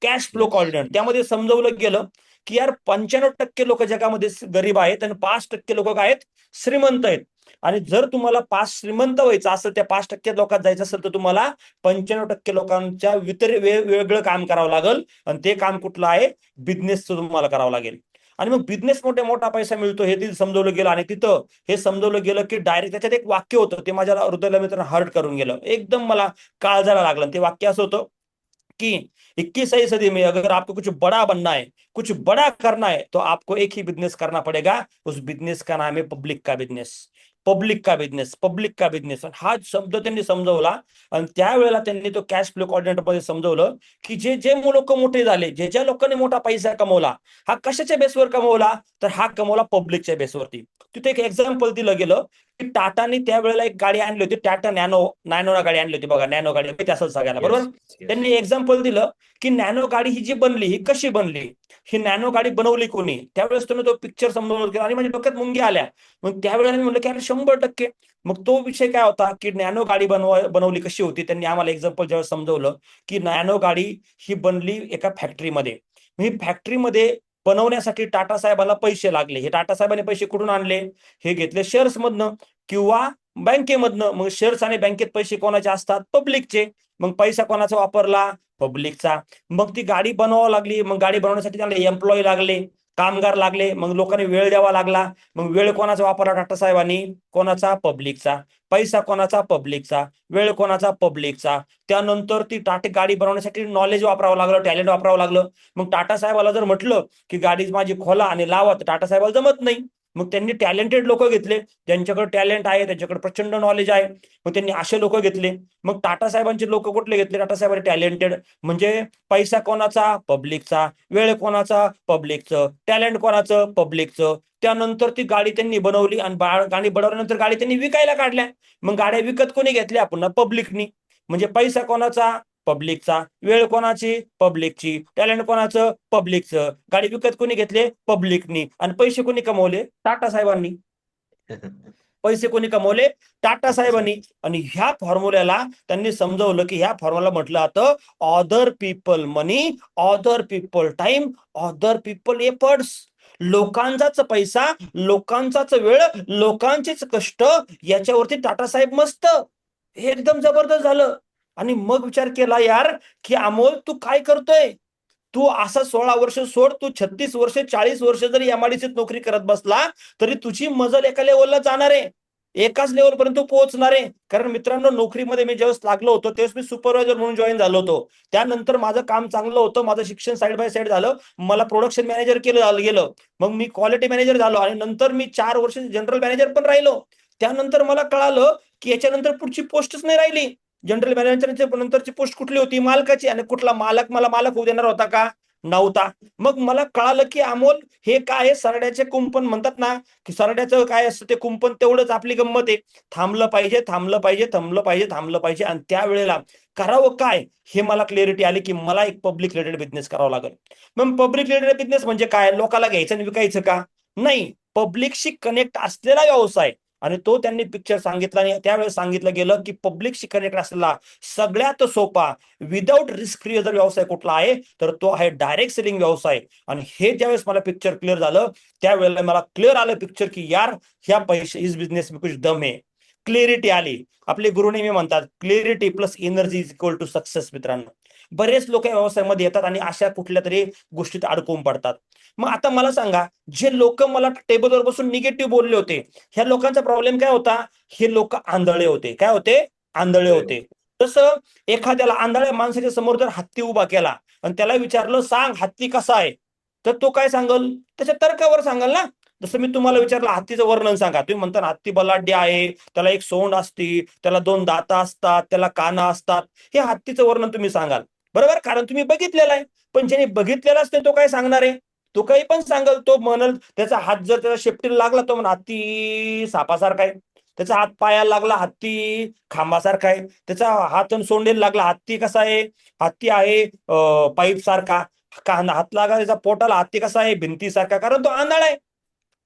Cash flow coordinate त्यामध्ये समजवलं गेलं की यार 95% लोक जगामध्ये गरीब आहेत आणि 5% लोक काय आहेत? श्रीमंत आहेत. आणि जर तुम्हाला 5 श्रीमंत व्हायचं असेल, त्या 5% लोकात जायचं असेल, तर तुम्हाला 95% लोकांच्या वेगळं काम करावं लागेल. आणि ते काम कुठलं आहे? बिझनेसचं तुम्हाला करावं लागेल. आणि मग बिझनेस मोठा पैसा मिळतो हे तिथे समजवलं गेलं. आणि तिथं हे समजवलं गेलं की डायरेक्ट त्याच्यात एक वाक्य होतं, ते माझ्या हृदयाला मित्रांनो हर्ट करून गेलं, एकदम मला काळजाला लागलं. ते वाक्य असं होतं कि 21वीं सदी में अगर आपको कुछ बड़ा बनना है, कुछ बड़ा करना है, तो आपको एक ही बिजनेस करना पड़ेगा. उस बिजनेस का नाम है पब्लिक का बिजनेस. पब्लिक का बिझनेस, पब्लिक का बिझनेस. हा शब्द त्यांनी समजवला. आणि त्यावेळेला त्यांनी तो कॅश फ्लो कोऑर्डिनेटर मध्ये समजवलं की जे लोक मोठे झाले, ज्या लोकांनी मोठा पैसा कमवला, हा कशाच्या बेसवर कमवला? तर हा कमवला पब्लिकच्या बेसवरती. तिथे एक एक्झाम्पल दिलं गेलं की टाटाने त्यावेळेला एक गाडी आणली होती, टाटा नॅनो गाडी आणली होती बघा. नॅनो गाडी माहिती असेल सगळ्याला, बरोबर? त्यांनी एक्झाम्पल दिलं की नॅनो गाडी ही जी बनली, ही कशी बनली, ही नॅनो गाडी बनवली कोणी? त्यावेळेस तुम्ही तो पिक्चर समजवून गेला आणि माझ्या डोक्यात मुंग्या आल्या. मग त्यावेळेला मी म्हटलं की अरे 100%. मग तो विषय काय होता की नॅनो गाडी बनवली कशी होती? त्यांनी आम्हाला एक्झाम्पल ज्यावेळेस समजवलं की नॅनो गाडी ही बनली एका फॅक्टरीमध्ये. ही फॅक्टरीमध्ये बनवण्यासाठी टाटा साहेबांना पैसे लागले. हे टाटा साहेबांनी पैसे कुठून आणले? हे घेतले शेअर्स मधनं किंवा बँकेमधनं. मग शेअर्स आणि बँकेत पैसे कोणाचे असतात? पब्लिकचे. मग पैसा कोणाचा वापरला? पब्लिकचा. मग ती गाडी बनवावं लागली. मग गाडी बनवण्यासाठी त्याला एम्प्लॉय लागले. कामगार लागले, मग लोकांनी वेळ द्यावा लागला. मग वेळ कोणाचा वापरला टाटा साहेबांनी? कोणाचा? पब्लिकचा. पैसा कोणाचा? पब्लिकचा. वेळ कोणाचा? पब्लिकचा. त्यानंतर ती टाटा गाडी बनवण्यासाठी नॉलेज वापरावं लागलं, टॅलेंट वापरावं लागलं. मग टाटा साहेबाला जर म्हटलं की गाडी माझी खोला आणि लावा, तर टाटा साहेबाला जमत नाही. मग त्यांनी टॅलेंटेड लोक घेतले, ज्यांच्याकडे टॅलेंट आहे, त्यांच्याकडे प्रचंड नॉलेज आहे. मग त्यांनी असे लोक घेतले. मग टाटा साहेबांचे लोक कुठले घेतले? टाटा साहेबांनी टॅलेंटेड. म्हणजे पैसा कोणाचा? पब्लिकचा. वेळ कोणाचा? पब्लिकचं. टॅलेंट कोणाचं? पब्लिकचं. त्यानंतर ती गाडी त्यांनी बनवली आणि गाडी बनवल्यानंतर गाडी त्यांनी विकायला काढल्या. मग गाड्या विकत कोणी घेतल्या? पुन्हा पब्लिकनी. म्हणजे पैसा कोणाचा? पब्लिकचा. वेळ कोणाची? पब्लिकची. टॅलेंट कोणाचं? पब्लिकचं. गाडी विकत कोणी घेतले? पब्लिकनी. आणि पैसे कोणी कमवले? टाटा साहेबांनी. पैसे कोणी कमवले? टाटा साहेबांनी. आणि ह्या फॉर्म्युल्याला त्यांनी समजवलं की ह्या फॉर्म्युला म्हटलं जातं other people money, other people time, other people efforts. लोकांचाच पैसा, लोकांचाच वेळ, लोकांचेच कष्ट, याच्यावरती टाटा साहेब मस्त. हे एकदम जबरदस्त झालं. आणि मग विचार केला यार की अमोल तू काय करतोय? तू असा 16 वर्ष सोड, तू 36 वर्ष 40 वर्ष जरी एमआयडीसीत नोकरी करत बसला तरी तुझी मजल एका लेवलला जाणार आहे, एकाच लेवल पर्यंत पोहोचणार आहे. कारण मित्रांनो, नोकरीमध्ये मी ज्यावेळेस लागलो होतो त्यावेळेस मी सुपरवायझर म्हणून जॉईन झालो होतो. त्यानंतर माझं काम चांगलं होतं, माझं शिक्षण साईड बाय साईड झालं, मला प्रोडक्शन मॅनेजर गेलं. मग मी क्वालिटी मॅनेजर झालो आणि नंतर मी 4 वर्ष जनरल मॅनेजर पण राहिलो. त्यानंतर मला कळालं की याच्यानंतर पुढची पोस्टच नाही राहिली. जनरल मॅनेजरची नंतरची पोस्ट कुठली होती? मालकाची. आणि कुठला मालक मला मालक होऊ देणार होता का? नव्हता. मग मला कळालं की अमोल हे काय सरड्याचे कुंपण म्हणतात ना, की सरड्याचं काय असतं ते कुंपण, तेवढंच आपली गंमत आहे. थांबलं पाहिजे, थांबलं पाहिजे, थांबलं पाहिजे, थांबलं पाहिजे. आणि त्यावेळेला करावं काय हे मला क्लॅरिटी आली की मला एक पब्लिक रिलेटेड बिझनेस करावा लागेल. मग पब्लिक रिलेटेड बिझनेस म्हणजे काय? लोकांना घ्यायचं आणि विकायचं का? नाही, पब्लिकशी कनेक्ट असलेला व्यवसाय. आणि तो त्यांनी पिक्चर सांगितला आणि त्यावेळेस सांगितलं गेलं की पब्लिकशी कनेक्ट असलेला सगळ्यात सोपा विदाऊट रिस्क फ्री जर व्यवसाय कुठला आहे तर तो आहे डायरेक्ट सेलिंग व्यवसाय. आणि हे ज्यावेळेस मला पिक्चर क्लिअर झालं त्यावेळेला मला क्लिअर आलं पिक्चर की यार ह्या पैसे इस बिझनेस में कुछ दम है. क्लिअरिटी आली. आपले गुरु नेहमी म्हणतात clarity plus energy is equal to success. मित्रांनो, बरेच लोक या व्यवसायामध्ये येतात आणि अशा कुठल्या तरी गोष्टीत अडकून पडतात. मग आता मला सांगा, जे लोक मला टेबलवर बसून निगेटिव्ह बोलले होते, ह्या लोकांचा प्रॉब्लेम काय होता? हे लोक आंधळे होते. काय होते? आंधळे होते. तसं एखाद्याला आंधळ्या माणसाच्या समोर जर हत्ती उभा केला आणि त्याला विचारलं सांग हत्ती कसा आहे, तर तो काय सांगल? त्याच्या तर्कावर सांगाल ना. जसं मी तुम्हाला विचारलं हत्तीचं वर्णन सांगा, तुम्ही म्हणता हत्ती बलाढ्य आहे, त्याला एक सोंड असते, त्याला 2 दाता असतात, त्याला काना असतात. हे हत्तीचं वर्णन तुम्ही सांगाल, बरोबर? कारण तुम्ही बघितलेलं आहे. पण ज्याने बघितलेलाच नाही तो काय सांगणार आहे? तो काही पण सांगल. तो म्हणल त्याचा हात जर त्याला शेपटीला लागला तो म्हणा हत्ती सापासारखा आहे. त्याचा हात पायाला लागला हत्ती खांबासारखा आहे. त्याचा हात सोंडेला लागला हत्ती कसा आहे? हत्ती आहे पाईप सारखा. हात लागला त्याचा पोटाला हत्ती कसा आहे? भिंतीसारखा. कारण तो आंधळा आहे.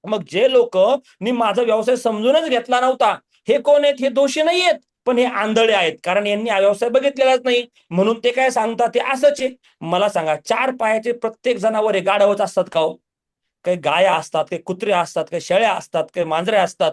मग जे लोक मी माझा व्यवसाय समजूनच घेतला नव्हता, हे कोण आहेत? हे दोषी नाही आहेत, पण हे आंधळे आहेत. कारण यांनी हा व्यवसाय बघितलेलाच नाही, म्हणून ते काय सांगतात ते असंच आहे. मला सांगा, 4 पायाचे प्रत्येक जनावर हे गाढवच असतात का हो? काही गाया असतात, काही कुत्रे असतात, काही शेळ्या असतात, काही मांजरे असतात.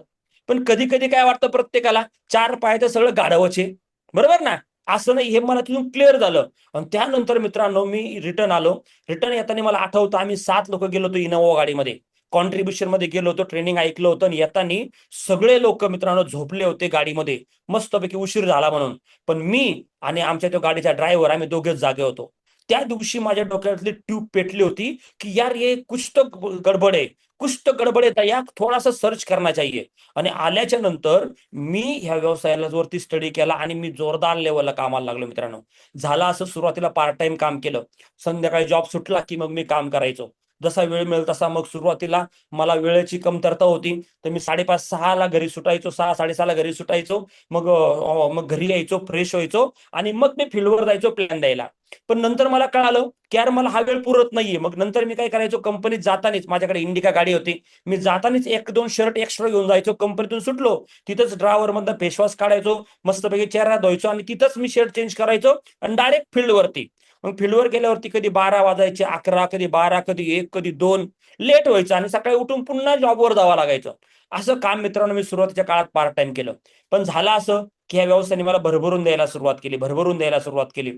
पण कधी कधी काय वाटतं प्रत्येकाला 4 पायाचं सगळं गाढवच आहे, बरोबर ना? असं नाही. हे मला तिथून क्लिअर झालं. आणि त्यानंतर मित्रांनो मी रिटर्न आलो. रिटर्न येताना मला आठवतं आम्ही 7 लोक गेलो होतो इनोव्हा गाडीमध्ये. कॉन्ट्रीब्युशन मध्ये गेलो होतो, ट्रेनिंग ऐकलं होतं. आणि येताना सगळे लोक मित्रांनो झोपले होते गाडीमध्ये, मस्तपैकी उशीर झाला म्हणून. पण मी आणि आमच्या त्या गाडीचा ड्रायव्हर आम्ही दोघेच जागे होतो. त्या दिवशी माझ्या डोक्यातली ट्यूब पेटली होती की यार ये कुछ तो गडबड आहे, कुछ तो गडबड आहे, या थोडासा सर्च करना चाहिए. आणि आल्याच्या नंतर मी ह्या व्यवसायाला वरती स्टडी केला आणि मी जोरदार लेवलला कामाला लागलो. मित्रांनो, झाला असं, सुरुवातीला पार्ट टाइम काम केलं, संध्याकाळी जॉब सुटला की मग मी काम करायचो. जसा वेळ मिळेल तसा. मग सुरुवातीला मला वेळेची कमतरता होती, तर मी 5:30-6 ला घरी सुटायचो, 6-6:30 ला घरी सुटायचो. मग घरी यायचो, फ्रेश व्हायचो आणि मग मी फील्डवर जायचो प्लॅन द्यायला. पण नंतर मला कळालं की यार मला हा वेळ पुरत नाहीये. मग नंतर मी काय करायचो, कंपनीत जातानीच माझ्याकडे इंडिका गाडी होती, मी जातानीच 1-2 शर्ट एक्स्ट्रा घेऊन जायचो. कंपनीतून सुटलो तिथंच ड्रायव्हर मधनं फेसवॉश काढायचो, मस्तपैकी चेहरा धुवायचो आणि तिथंच मी शर्ट चेंज करायचो आणि डायरेक्ट फील्डवरती. मग फील्डवर गेल्यावरती कधी 12 वाजायचे, 11, कधी 12, कधी 1, कधी 2 लेट व्हायचं आणि सकाळी उठून पुन्हा जॉबवर जावं लागायचं. असं काम मित्रांनो मी सुरुवातीच्या काळात पार्ट टाइम केलं. पण झालं असं की या व्यवसायाने मला भरभरून द्यायला सुरुवात केली.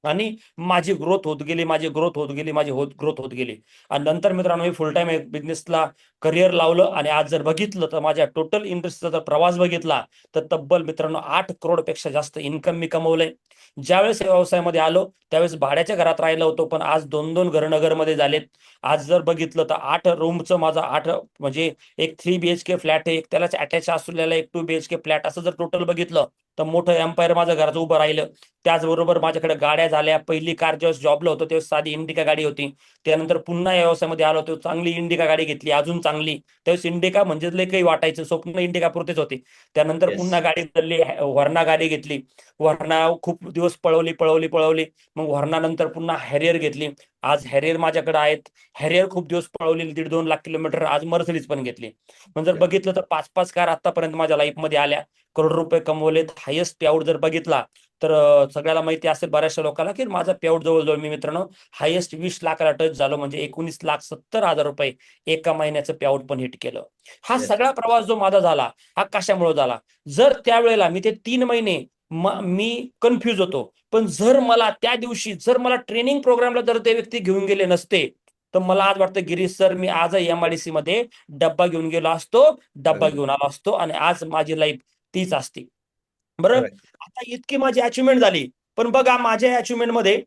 आणि माझी ग्रोथ होत गेली, माझी ग्रोथ होत गेली, माझी ग्रोथ होत गेली. आणि नंतर मित्रांनो मी फुल टाइम बिझनेसला करिअर लावलं आणि आज जर बघितलं तर माझ्या टोटल इंडस्ट्रीचा जर प्रवास बघितला तर तब्बल मित्रांनो 8 करोडपेक्षा जास्त इन्कम मी कमवलंय. ज्यावेळेस या व्यवसायामध्ये आलो त्यावेळेस भाड्याच्या घरात राहिलो होतो, पण आज 2-2 घर नगरमध्ये झालेत. आज जर बघितलं तर 8 रूमचं माझा 8 म्हणजे एक 3 BHK फ्लॅट आहे, एक त्यालाच अटॅच असलेला एक 2 BHK फ्लॅट, असं जर टोटल बघितलं तर मोठं एम्पायर माझं घराचं उभं राहिलं. त्याचबरोबर माझ्याकडे गाड्या झाल्या. पहिली कार ज्यावेळेस जॉबला होतो त्यावेळेस साधी इंडिका गाडी होती. त्यानंतर पुन्हा या व्यवसायामध्ये आलो तेव्हा चांगली इंडिका गाडी घेतली, अजून चांगली. त्यावेळेस इंडिका म्हणजे लय काही वाटायचं, स्वप्न इंडिका पुरतेच होते. त्यानंतर येस. पुन्हा गाडी बदलली, व्हर्ना गाडी घेतली. व्हर्ना खूप दिवस पळवली. मग व्हर्ना नंतर पुन्हा हॅरियर घेतली. आज हॅरियर माझ्याकडे आहेत. हॅरियर खूप दिवस पळवली, 1.5-2 लाख किलोमीटर. आज मर्सिडीज पण घेतली. पण जर बघितलं तर 5-5 कार आतापर्यंत माझ्या लाईफमध्ये आल्या. करोड रुपये कमवलेत. हायेस्ट पेआउट जर बघितला तर सगळ्याला माहिती असेल बऱ्याचशा लोकांना की माझा पेआउट जवळजवळ मी मित्रांनो हायेस्ट 20 लाखाला टच झालो, म्हणजे 19,70,000 रुपये एका महिन्याचं पेआउट पण हिट केलं. हा Yes. सगळा प्रवास जो माझा झाला हा कशामुळे झाला? जर त्यावेळेला मी ते 3 महिने मी कन्फ्यूज होतो, पण जर मला त्या दिवशी जर मला ट्रेनिंग प्रोग्रामला जर ते व्यक्ती घेऊन गेले नसते तर मला आज वाटतं गिरीश सर मी आजही MIDC मध्ये डब्बा घेऊन गेलो असतो, डब्बा अगदी. घेऊन आलो असतो आणि आज माझी लाईफ तीच असती. बरं, Correct. आता इतकी माझी अचिव्हमेंट झाली, पण बघा माझ्या अचिव्हमेंट मध्ये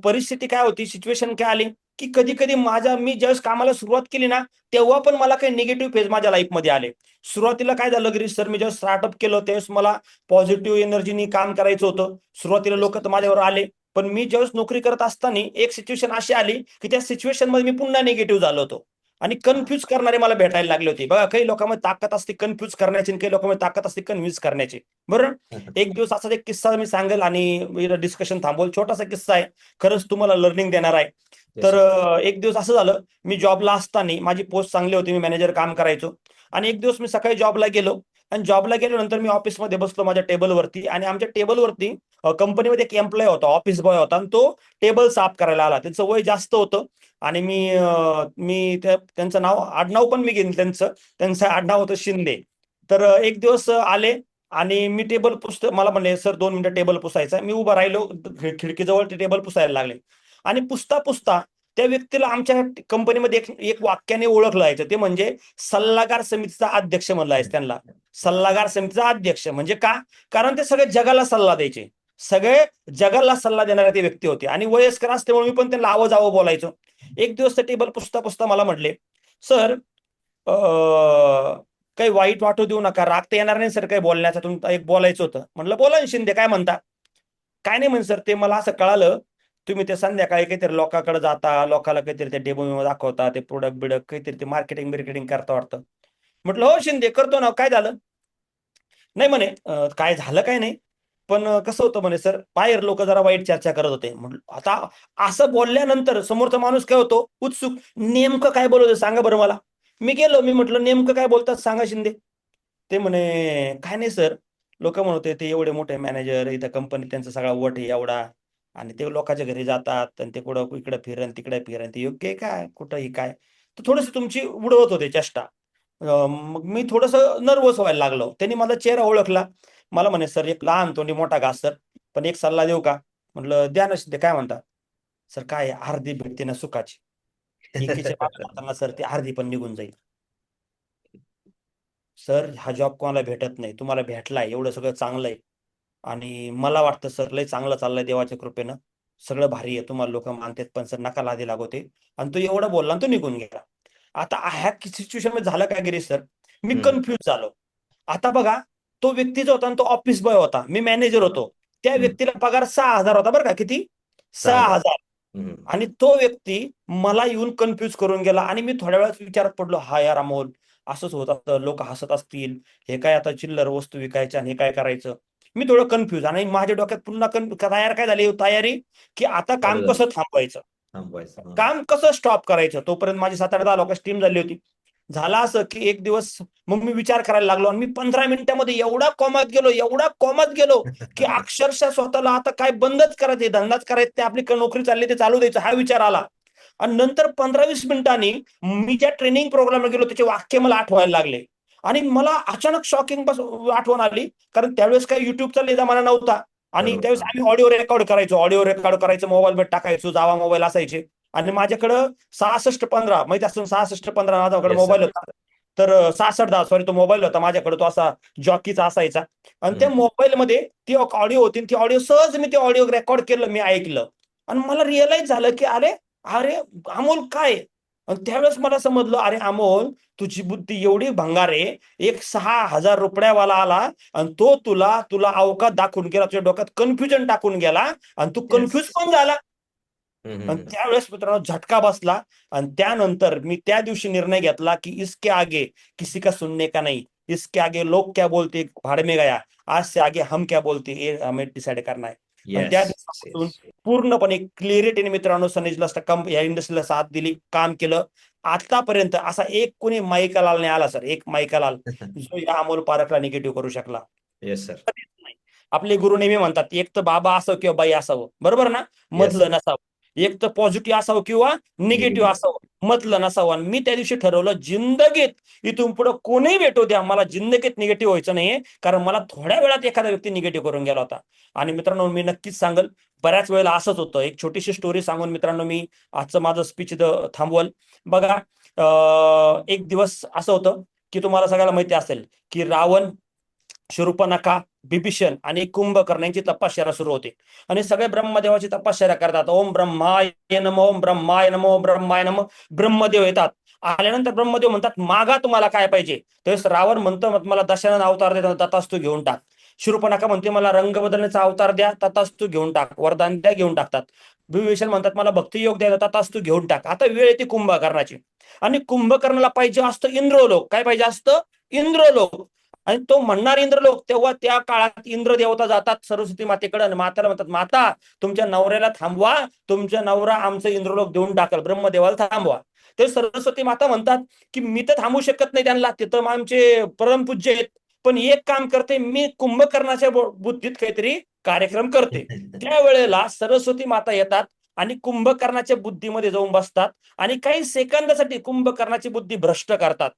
परिस्थिती काय होती, सिच्युएशन काय आली, की कधी कधी मी ज्यावेळेस कामाला सुरुवात केली ना तेव्हा पण मला काही निगेटिव्ह फेज माझ्या लाईफमध्ये आले. सुरुवातीला काय झालं गिरीश सर, मी जेव्हा स्टार्टअप केलं त्यावेळेस मला पॉझिटिव्ह एनर्जीनी काम करायचं होतं. सुरुवातीला लोक तर माझ्यावर आले, पण मी ज्यावेळेस नोकरी करत असताना एक सिच्युएशन अशी आली की त्या सिच्युएशन मध्ये मी पुन्हा निगेटिव्ह झालो होतो आणि कन्फ्यूज करणारे मला भेटायला लागले होते. बघा, काही लोकांमध्ये ताकद असते कन्फ्यूज करण्याची आणि काही लोकांमध्ये ताकद असते कन्व्हिन्स करण्याची. बरोबर, एक दिवस असाच एक किस्सा मी सांगेल आणि डिस्कशन थांबवल. छोटासा किस्सा आहे, खरंच तुम्हाला लर्निंग देणार आहे. तर एक दिवस असं झालं, मी जॉबला असताना माझी पोस्ट चांगली होती, मी मॅनेजर काम करायचो. आणि एक दिवस मी सकाळी जॉबला गेलो आणि जॉबला गेल्यानंतर मी ऑफिसमध्ये बसलो माझ्या टेबलवरती आणि आमच्या टेबलवरती कंपनीमध्ये एक एम्प्लॉय होता, ऑफिस बॉय होता आणि तो टेबल साफ करायला आला. त्याचं वय जास्त होतं आणि मी त्यांचं नाव आडनाव पण मी घेईन, त्यांचं आडनाव होतं शिंदे. तर एक दिवस आले आणि मी टेबल पुसतो, मला म्हणले सर 2 मिनिटं टेबल पुसायचं. मी उभा राहिलो खिडकीजवळ, ते टेबल पुसायला लागले आणि पुसता त्या व्यक्तीला आमच्या कंपनीमध्ये एक वाक्याने ओळखलं जायचं, ते म्हणजे सल्लागार समितीचा अध्यक्ष म्हणलं जायचं त्यांना. सल्लागार समितीचा अध्यक्ष म्हणजे का? कारण ते सगळे जगाला सल्ला द्यायचे, सगळे जगाला सल्ला देणारे ते व्यक्ती होते आणि वयस्कर असल्यामुळे मी पण त्यांना आवाजावं बोलायचो. एक दिवस ते टेबल पुसता मला म्हटले, सर काही वाईट वाटू देऊ नका, राग तर येणार नाही सर काही बोलण्याचा, तुमचं एक बोलायचं होतं. म्हटलं बोला ना शिंदे, काय म्हणता? काय नाही म्हणे सर, ते मला असं कळालं तुम्ही ते संध्याकाळी काहीतरी लोकांकडे जाता, लोकांना काहीतरी ते डेमो दाखवता, ते प्रोडक्ट काहीतरी ते मार्केटिंग करता वाटतं. म्हटलं हो शिंदे, करतो ना, काय झालं? नाही म्हणे काय झालं काय नाही, पण कसं होतं म्हणे सर, बाहेर लोक जरा वाईट चर्चा करत होते. म्हटलं आता असं बोलल्यानंतर समोरचा माणूस काय होतो उत्सुक, नेमकं काय बोलत होते सांगा बरं मला. मी म्हटलं नेमकं काय बोलतात सांगा शिंदे. ते म्हणे काय नाही सर, लोक म्हणते ते एवढे मोठे मॅनेजर इथं कंपनीत, त्यांचा सगळा वट आहे एवढा आणि ते लोकांच्या घरी जातात आणि ते कुठं इकडे फिरण तिकडे फिरण, ते योग्य आहे काय, कुठंही काय. तर थोडस तुमची उडवत होते चेष्टा. मग मी थोडस नर्वस व्हायला लागलो. त्यांनी माझा चेहरा ओळखला. मला म्हणे सर, एक लहान तोंडी मोठा घास सर, पण एक सल्ला देऊ का? म्हटलं द्या ना शिंदे, काय म्हणता? सर काय अर्धी भेटते ना सुखाची, एकीच्या मागे जाताना सर ती अर्धी पण निघून जाईल. सर हा जॉब कोणाला भेटत नाही, तुम्हाला भेटलाय, एवढं सगळं चांगलं आहे आणि मला वाटतं सर लय चांगलं चाललंय देवाच्या कृपेनं, सगळं भारी आहे, तुम्हाला लोक मानतात, पण सर नका लादी लागवते. आणि तो एवढं बोलला आणि तो निघून गेला. आता ह्या सिच्युएशन मध्ये झालं काय गिरीश सर, मी कन्फ्यूज झालो. आता बघा, तो व्यक्ती जो होता तो ऑफिस बॉय होता, मी मॅनेजर होतो. त्या व्यक्तीला पगार 6,000 होता बरं का, किती? 6,000. आणि तो व्यक्ती मला येऊन कन्फ्यूज करून गेला आणि मी थोड्या वेळात विचारात पडलो, हा यार अमोल, असंच होत असतं, लोक हसत असतील, हे काय आता चिल्लर वस्तू विकायच्या आणि हे काय करायचं. मी थोडं कन्फ्यूज आणि माझ्या डोक्यात पुन्हा काय झाली तयारी, की आता काम बरोबर. कसं थांबवायचं, काम कसं स्टॉप करायचं. तोपर्यंत माझी 7-8 लोकांची टीम झाली होती. झालं असं की एक दिवस मग मी विचार करायला लागलो आणि मी 15 मिनिटांमध्ये एवढा कॉमात गेलो की अक्षरशः स्वतःला आता काय बंदच करायचे, धंदाच करायचे, ते आपली नोकरी चालली ते चालू द्यायचं, हा विचार आला. आणि नंतर 15-20 मिनिटांनी मी ज्या ट्रेनिंग प्रोग्रामला गेलो त्याचे वाक्य मला आठवायला लागले आणि मला अचानक शॉकिंग आठवण आली, कारण त्यावेळेस काही युट्यूबचा जमाना नव्हता. आणि बरोबर. त्यावेळेस आम्ही ऑडिओ रेकॉर्ड करायचो, मोबाईलवर टाकायचो, जावा मोबाईल असायचे. आणि माझ्याकडं 6615 माहिती असून 6615 माझ्याकडे Yes, sir. मोबाईल होता. तर 6610 सॉरी, तो मोबाईल होता माझ्याकडे, तो असा जॉकीचा असायचा. आणि त्या मोबाईलमध्ये ती ऑडिओ होती, ती ऑडिओ सहज मी ते ऑडिओ रेकॉर्ड केलं, मी ऐकलं. आणि मला रिअलाइज झालं की अरे अरे अमोल काय. आणि त्यावेळेस मला समजलं, अरे अमोल, तुझी बुद्धी एवढी भंगार आहे, एक 6000 रुपयावाला आला आणि तो तुला अवकात दाखवून गेला, तुझ्या डोक्यात कन्फ्युजन टाकून गेला आणि तू कन्फ्युज पण झाला. आणि त्यावेळेस मित्रांनो झटका बसला. आणि त्यानंतर मी त्या दिवशी निर्णय घेतला की इसके आगे किसी का सुनने का नहीं, इसके आगे लोग क्या बोलते भाड़ में गया, आज से आगे हम क्या बोलते हे हमें डिसाइड करना है. आणि त्या दिवसापासून पूर्णपणे क्लिअरिटीने मित्रांनो सनेजला या इंडस्ट्रीला साथ दिली, काम केलं. आतापर्यंत असा एक कोणी माईकालाल नाही आला सर, एक माईकालाल जो या अमोल पारखला निगेटिव्ह करू शकला. Yes sir. कधीच नाही. आपले गुरु नेहमी म्हणतात, एक तर बाबा असावं किंवा बाई असावं, बरोबर ना, मधलं नसावं. एक तर पॉझिटिव्ह असावं किंवा निगेटिव्ह असावं, मधलं नसावं. आणि मी त्या दिवशी ठरवलं, जिंदगीत इथून पुढे कोणीही भेटू द्या, मला जिंदगीत निगेटिव्ह व्हायचं नाहीये, कारण मला थोड्या वेळात एखादा व्यक्ती निगेटिव्ह करून गेला होता. आणि मित्रांनो मी नक्कीच सांगेल, बऱ्याच वेळेला असंच होतं. एक छोटीशी स्टोरी सांगून मित्रांनो मी आजचं माझं स्पीच इथं थांबवल. बघा, एक दिवस असं होतं की तुम्हाला सगळ्याला माहिती असेल की रावण, शूर्पणखा, बिभीषण आणि कुंभकर्ण यांची तपश्चर्या सुरू होते. आणि सगळे ब्रह्मदेवाची तपश्चर्या करतात. ओम ब्रह्माय नमो, ओम ब्रह्माय नमो, ब्रह्माय नमो. ब्रह्मदेव येतात. आल्यानंतर ब्रह्मदेव म्हणतात, मागा तुम्हाला काय पाहिजे. त्यावेळेस रावण म्हणतो, मला दशानन अवतार देतात, तथास्तु घेऊन टाक. शूर्पणखा म्हणते, मला रंग बदलण्याचा अवतार द्या, तथास्तु घेऊन टाक. वरदान द्या, घेऊन टाकतात. विभीषण म्हणतात, मला भक्तियोग द्या, तथास्तु घेऊन टाक. आता वेळ येते कुंभकर्णाची. आणि कुंभकर्णाला पाहिजे असतं इंद्रलोक. काय पाहिजे असतं? इंद्रलोक. आणि तो म्हणणार इंद्रलोक. तेव्हा त्या काळात इंद्र देवता जातात सरस्वती मातेकडे आणि माताला म्हणतात, माता तुमच्या नवऱ्याला थांबवा, तुमच्या नवरा आमचं इंद्रलोक देऊन टाकल, ब्रह्मदेवाला थांबवा. ते सरस्वती माता म्हणतात की मी तर थांबू शकत नाही त्यांना, तिथं आमचे परमपूज्य आहेत, पण एक काम करते, मी कुंभकर्णाच्या बुद्धीत काहीतरी कार्यक्रम करते. त्यावेळेला सरस्वती माता येतात आणि कुंभकर्णाच्या बुद्धीमध्ये जाऊन बसतात आणि काही सेकंदासाठी कुंभकर्णाची बुद्धी भ्रष्ट करतात.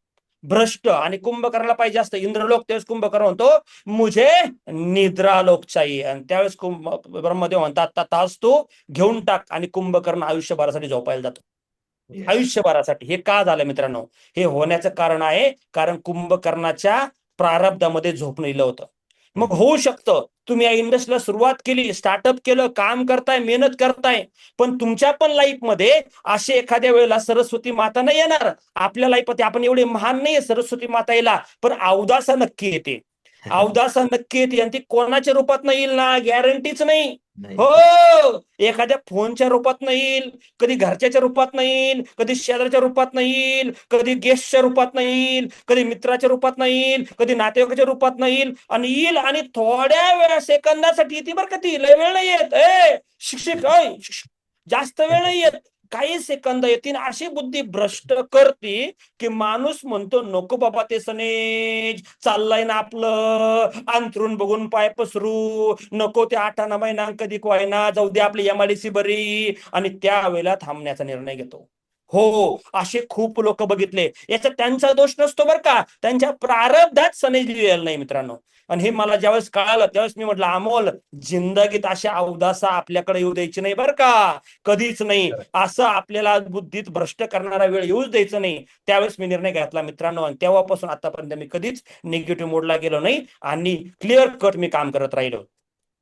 भ्रष्ट. आणि कुंभकर्णाला पाहिजे असतं इंद्रलोक. त्यावेळेस कुंभकर्ण म्हणतो, मुझे निद्रालोक चाहिए. आणि त्यावेळेस ब्रह्मदेव म्हणतात, तथास्तु घेऊन टाक. आणि कुंभकर्ण आयुष्यभरासाठी झोपायला जातो. आयुष्यभरासाठी. हे का झालं मित्रांनो? हे होण्याचं कारण आहे, कारण कुंभकर्णाच्या प्रारब्धामध्ये झोप लिहिलं होतं. मग होऊ शकतं, तुम्ही या इंडस्ट्रीला सुरुवात केली, स्टार्टअप केलं, काम करताय, मेहनत करताय, पण तुमच्या पण लाईफमध्ये असे एखाद्या वेळेला सरस्वती माता नाही येणार. आपल्या लाईफमध्ये आपण एवढे महान नाहीये सरस्वती माता येईल, पण अवदासा नक्की येते. अवदासा नक्की येते. आणि ती कोणाच्या रूपात नाही येईल ना, गॅरंटीच नाही. हो, एखाद्या फोनच्या रूपात नाही येईल, कधी घरच्याच्या रूपात नाही येईल, कधी शेजारच्या रूपात नाही येईल, कधी गेस्टच्या रूपात नाही येईल, कधी मित्राच्या रूपात नाही येईल, कधी नातेवाईकाच्या रूपात नाही येईल. आणि येईल आणि थोड्या वेळा सेकंदासाठी येते बरं का, ती लय वेळ नाही येत. शिक्षक जास्त वेळ नाही येत, काही सेकंद येतील. अशी बुद्धी भ्रष्ट करते की माणूस म्हणतो, नको बाबा ते सनेज, चाललंय ना आपलं अंथरून बघून पाय पसरू, नको ते 8 महिना कधी व्हायना, जाऊ दे आपली एमआयडीसी बरी. आणि त्यावेळेला थांबण्याचा निर्णय घेतो. हो, असे खूप लोक बघितले. याच्यात त्यांचा दोष नसतो बरं का, त्यांच्या प्रारब्धात सनेज लिहिलेलं नाही मित्रांनो. आणि हे मला ज्यावेळेस कळालं त्यावेळेस मी म्हटलं, अमोल, जिंदगीत अशा अवदासा आपल्याकडे येऊ द्यायची नाही बरं का, कधीच नाही. असं आपल्याला बुद्धीत भ्रष्ट करणारा वेळ येऊच द्यायचं नाही. त्यावेळेस मी निर्णय घेतला मित्रांनो. आणि तेव्हापासून आतापर्यंत मी कधीच निगेटिव्ह मोडला गेलो नाही आणि क्लिअर कट मी काम करत राहिलो.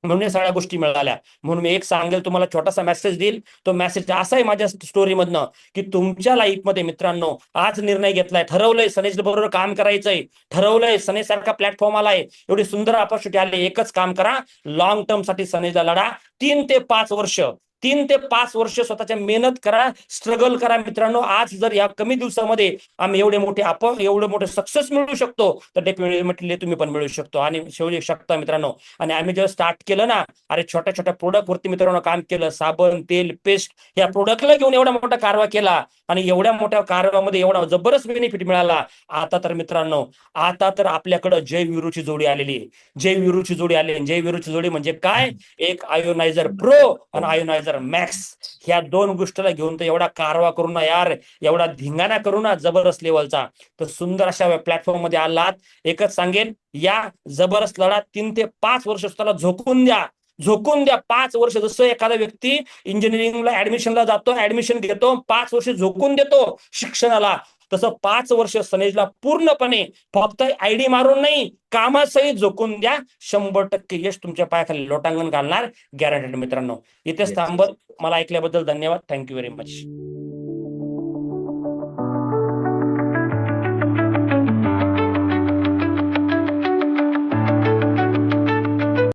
म्हणून या सगळ्या गोष्टी मिळाल्या. म्हणून मी एक सांगेल तुम्हाला, छोटासा मेसेज देईल. तो मेसेज असा आहे माझ्या स्टोरीमधनं की तुमच्या लाईफमध्ये मित्रांनो आज निर्णय घेतलाय, ठरवलंय सनेज बरोबर काम करायचंय, ठरवलंय सनेज सारखा प्लॅटफॉर्म आलाय, एवढी सुंदर ऑपॉर्च्युनिटी आली, एकच काम करा, लॉंग टर्म साठी सनेजला लढा. 3 ते 5 वर्ष 3 ते 5 वर्ष स्वतःच्या मेहनत करा, स्ट्रगल करा मित्रांनो. आज जर या कमी दिवसामध्ये आम्ही एवढे मोठे सक्सेस मिळू शकतो, तर डेफिनेटली तुम्ही पण मिळू शकतो आणि शेवटी शकता मित्रांनो. आणि आम्ही जेव्हा स्टार्ट केलं ना, अरे छोट्या छोट्या प्रोडक्ट वरती मित्रांनो काम केलं, साबण, तेल, पेस्ट, या प्रोडक्टला घेऊन एवढा मोठा कारवा केला आणि एवढ्या मोठ्या कारवामध्ये एवढा जबरदस्त बेनिफिट मिळाला. आता तर मित्रांनो, आता तर आपल्याकडे जय विरूची जोडी आलेली आहे. जय विरूची जोडी आली. जय विरूची जोडी म्हणजे काय? एक आयोनायझर प्रो आणि आयोनायझर मॅक्स. ह्या 2 गोष्टीला घेऊन तर एवढा कारवा करू ना यार, एवढा धिंगाणा करू ना जबरदस्त लेवलचा. तर सुंदर अशा प्लॅटफॉर्म मध्ये आलात. एकच सांगेन, या जबरदस्त लढा 3 ते 5 वर्ष स्वतःला झोकून द्या. झोकून द्या 5 वर्ष. जसं एखादा व्यक्ती इंजिनिअरिंगला ऍडमिशनला जातो, ऍडमिशन घेतो, 5 वर्ष झोकून देतो शिक्षणाला, तसं 5 वर्ष सनेजला पूर्णपणे फक्त आयडी मारून नाही, कामासहित झोकून द्या. 100% यश तुमच्या पायाखाली लोटांगण घालणार, गॅरंटेड मित्रांनो. इथेच Yes. थांबत. मला ऐकल्याबद्दल धन्यवाद. Thank you very much.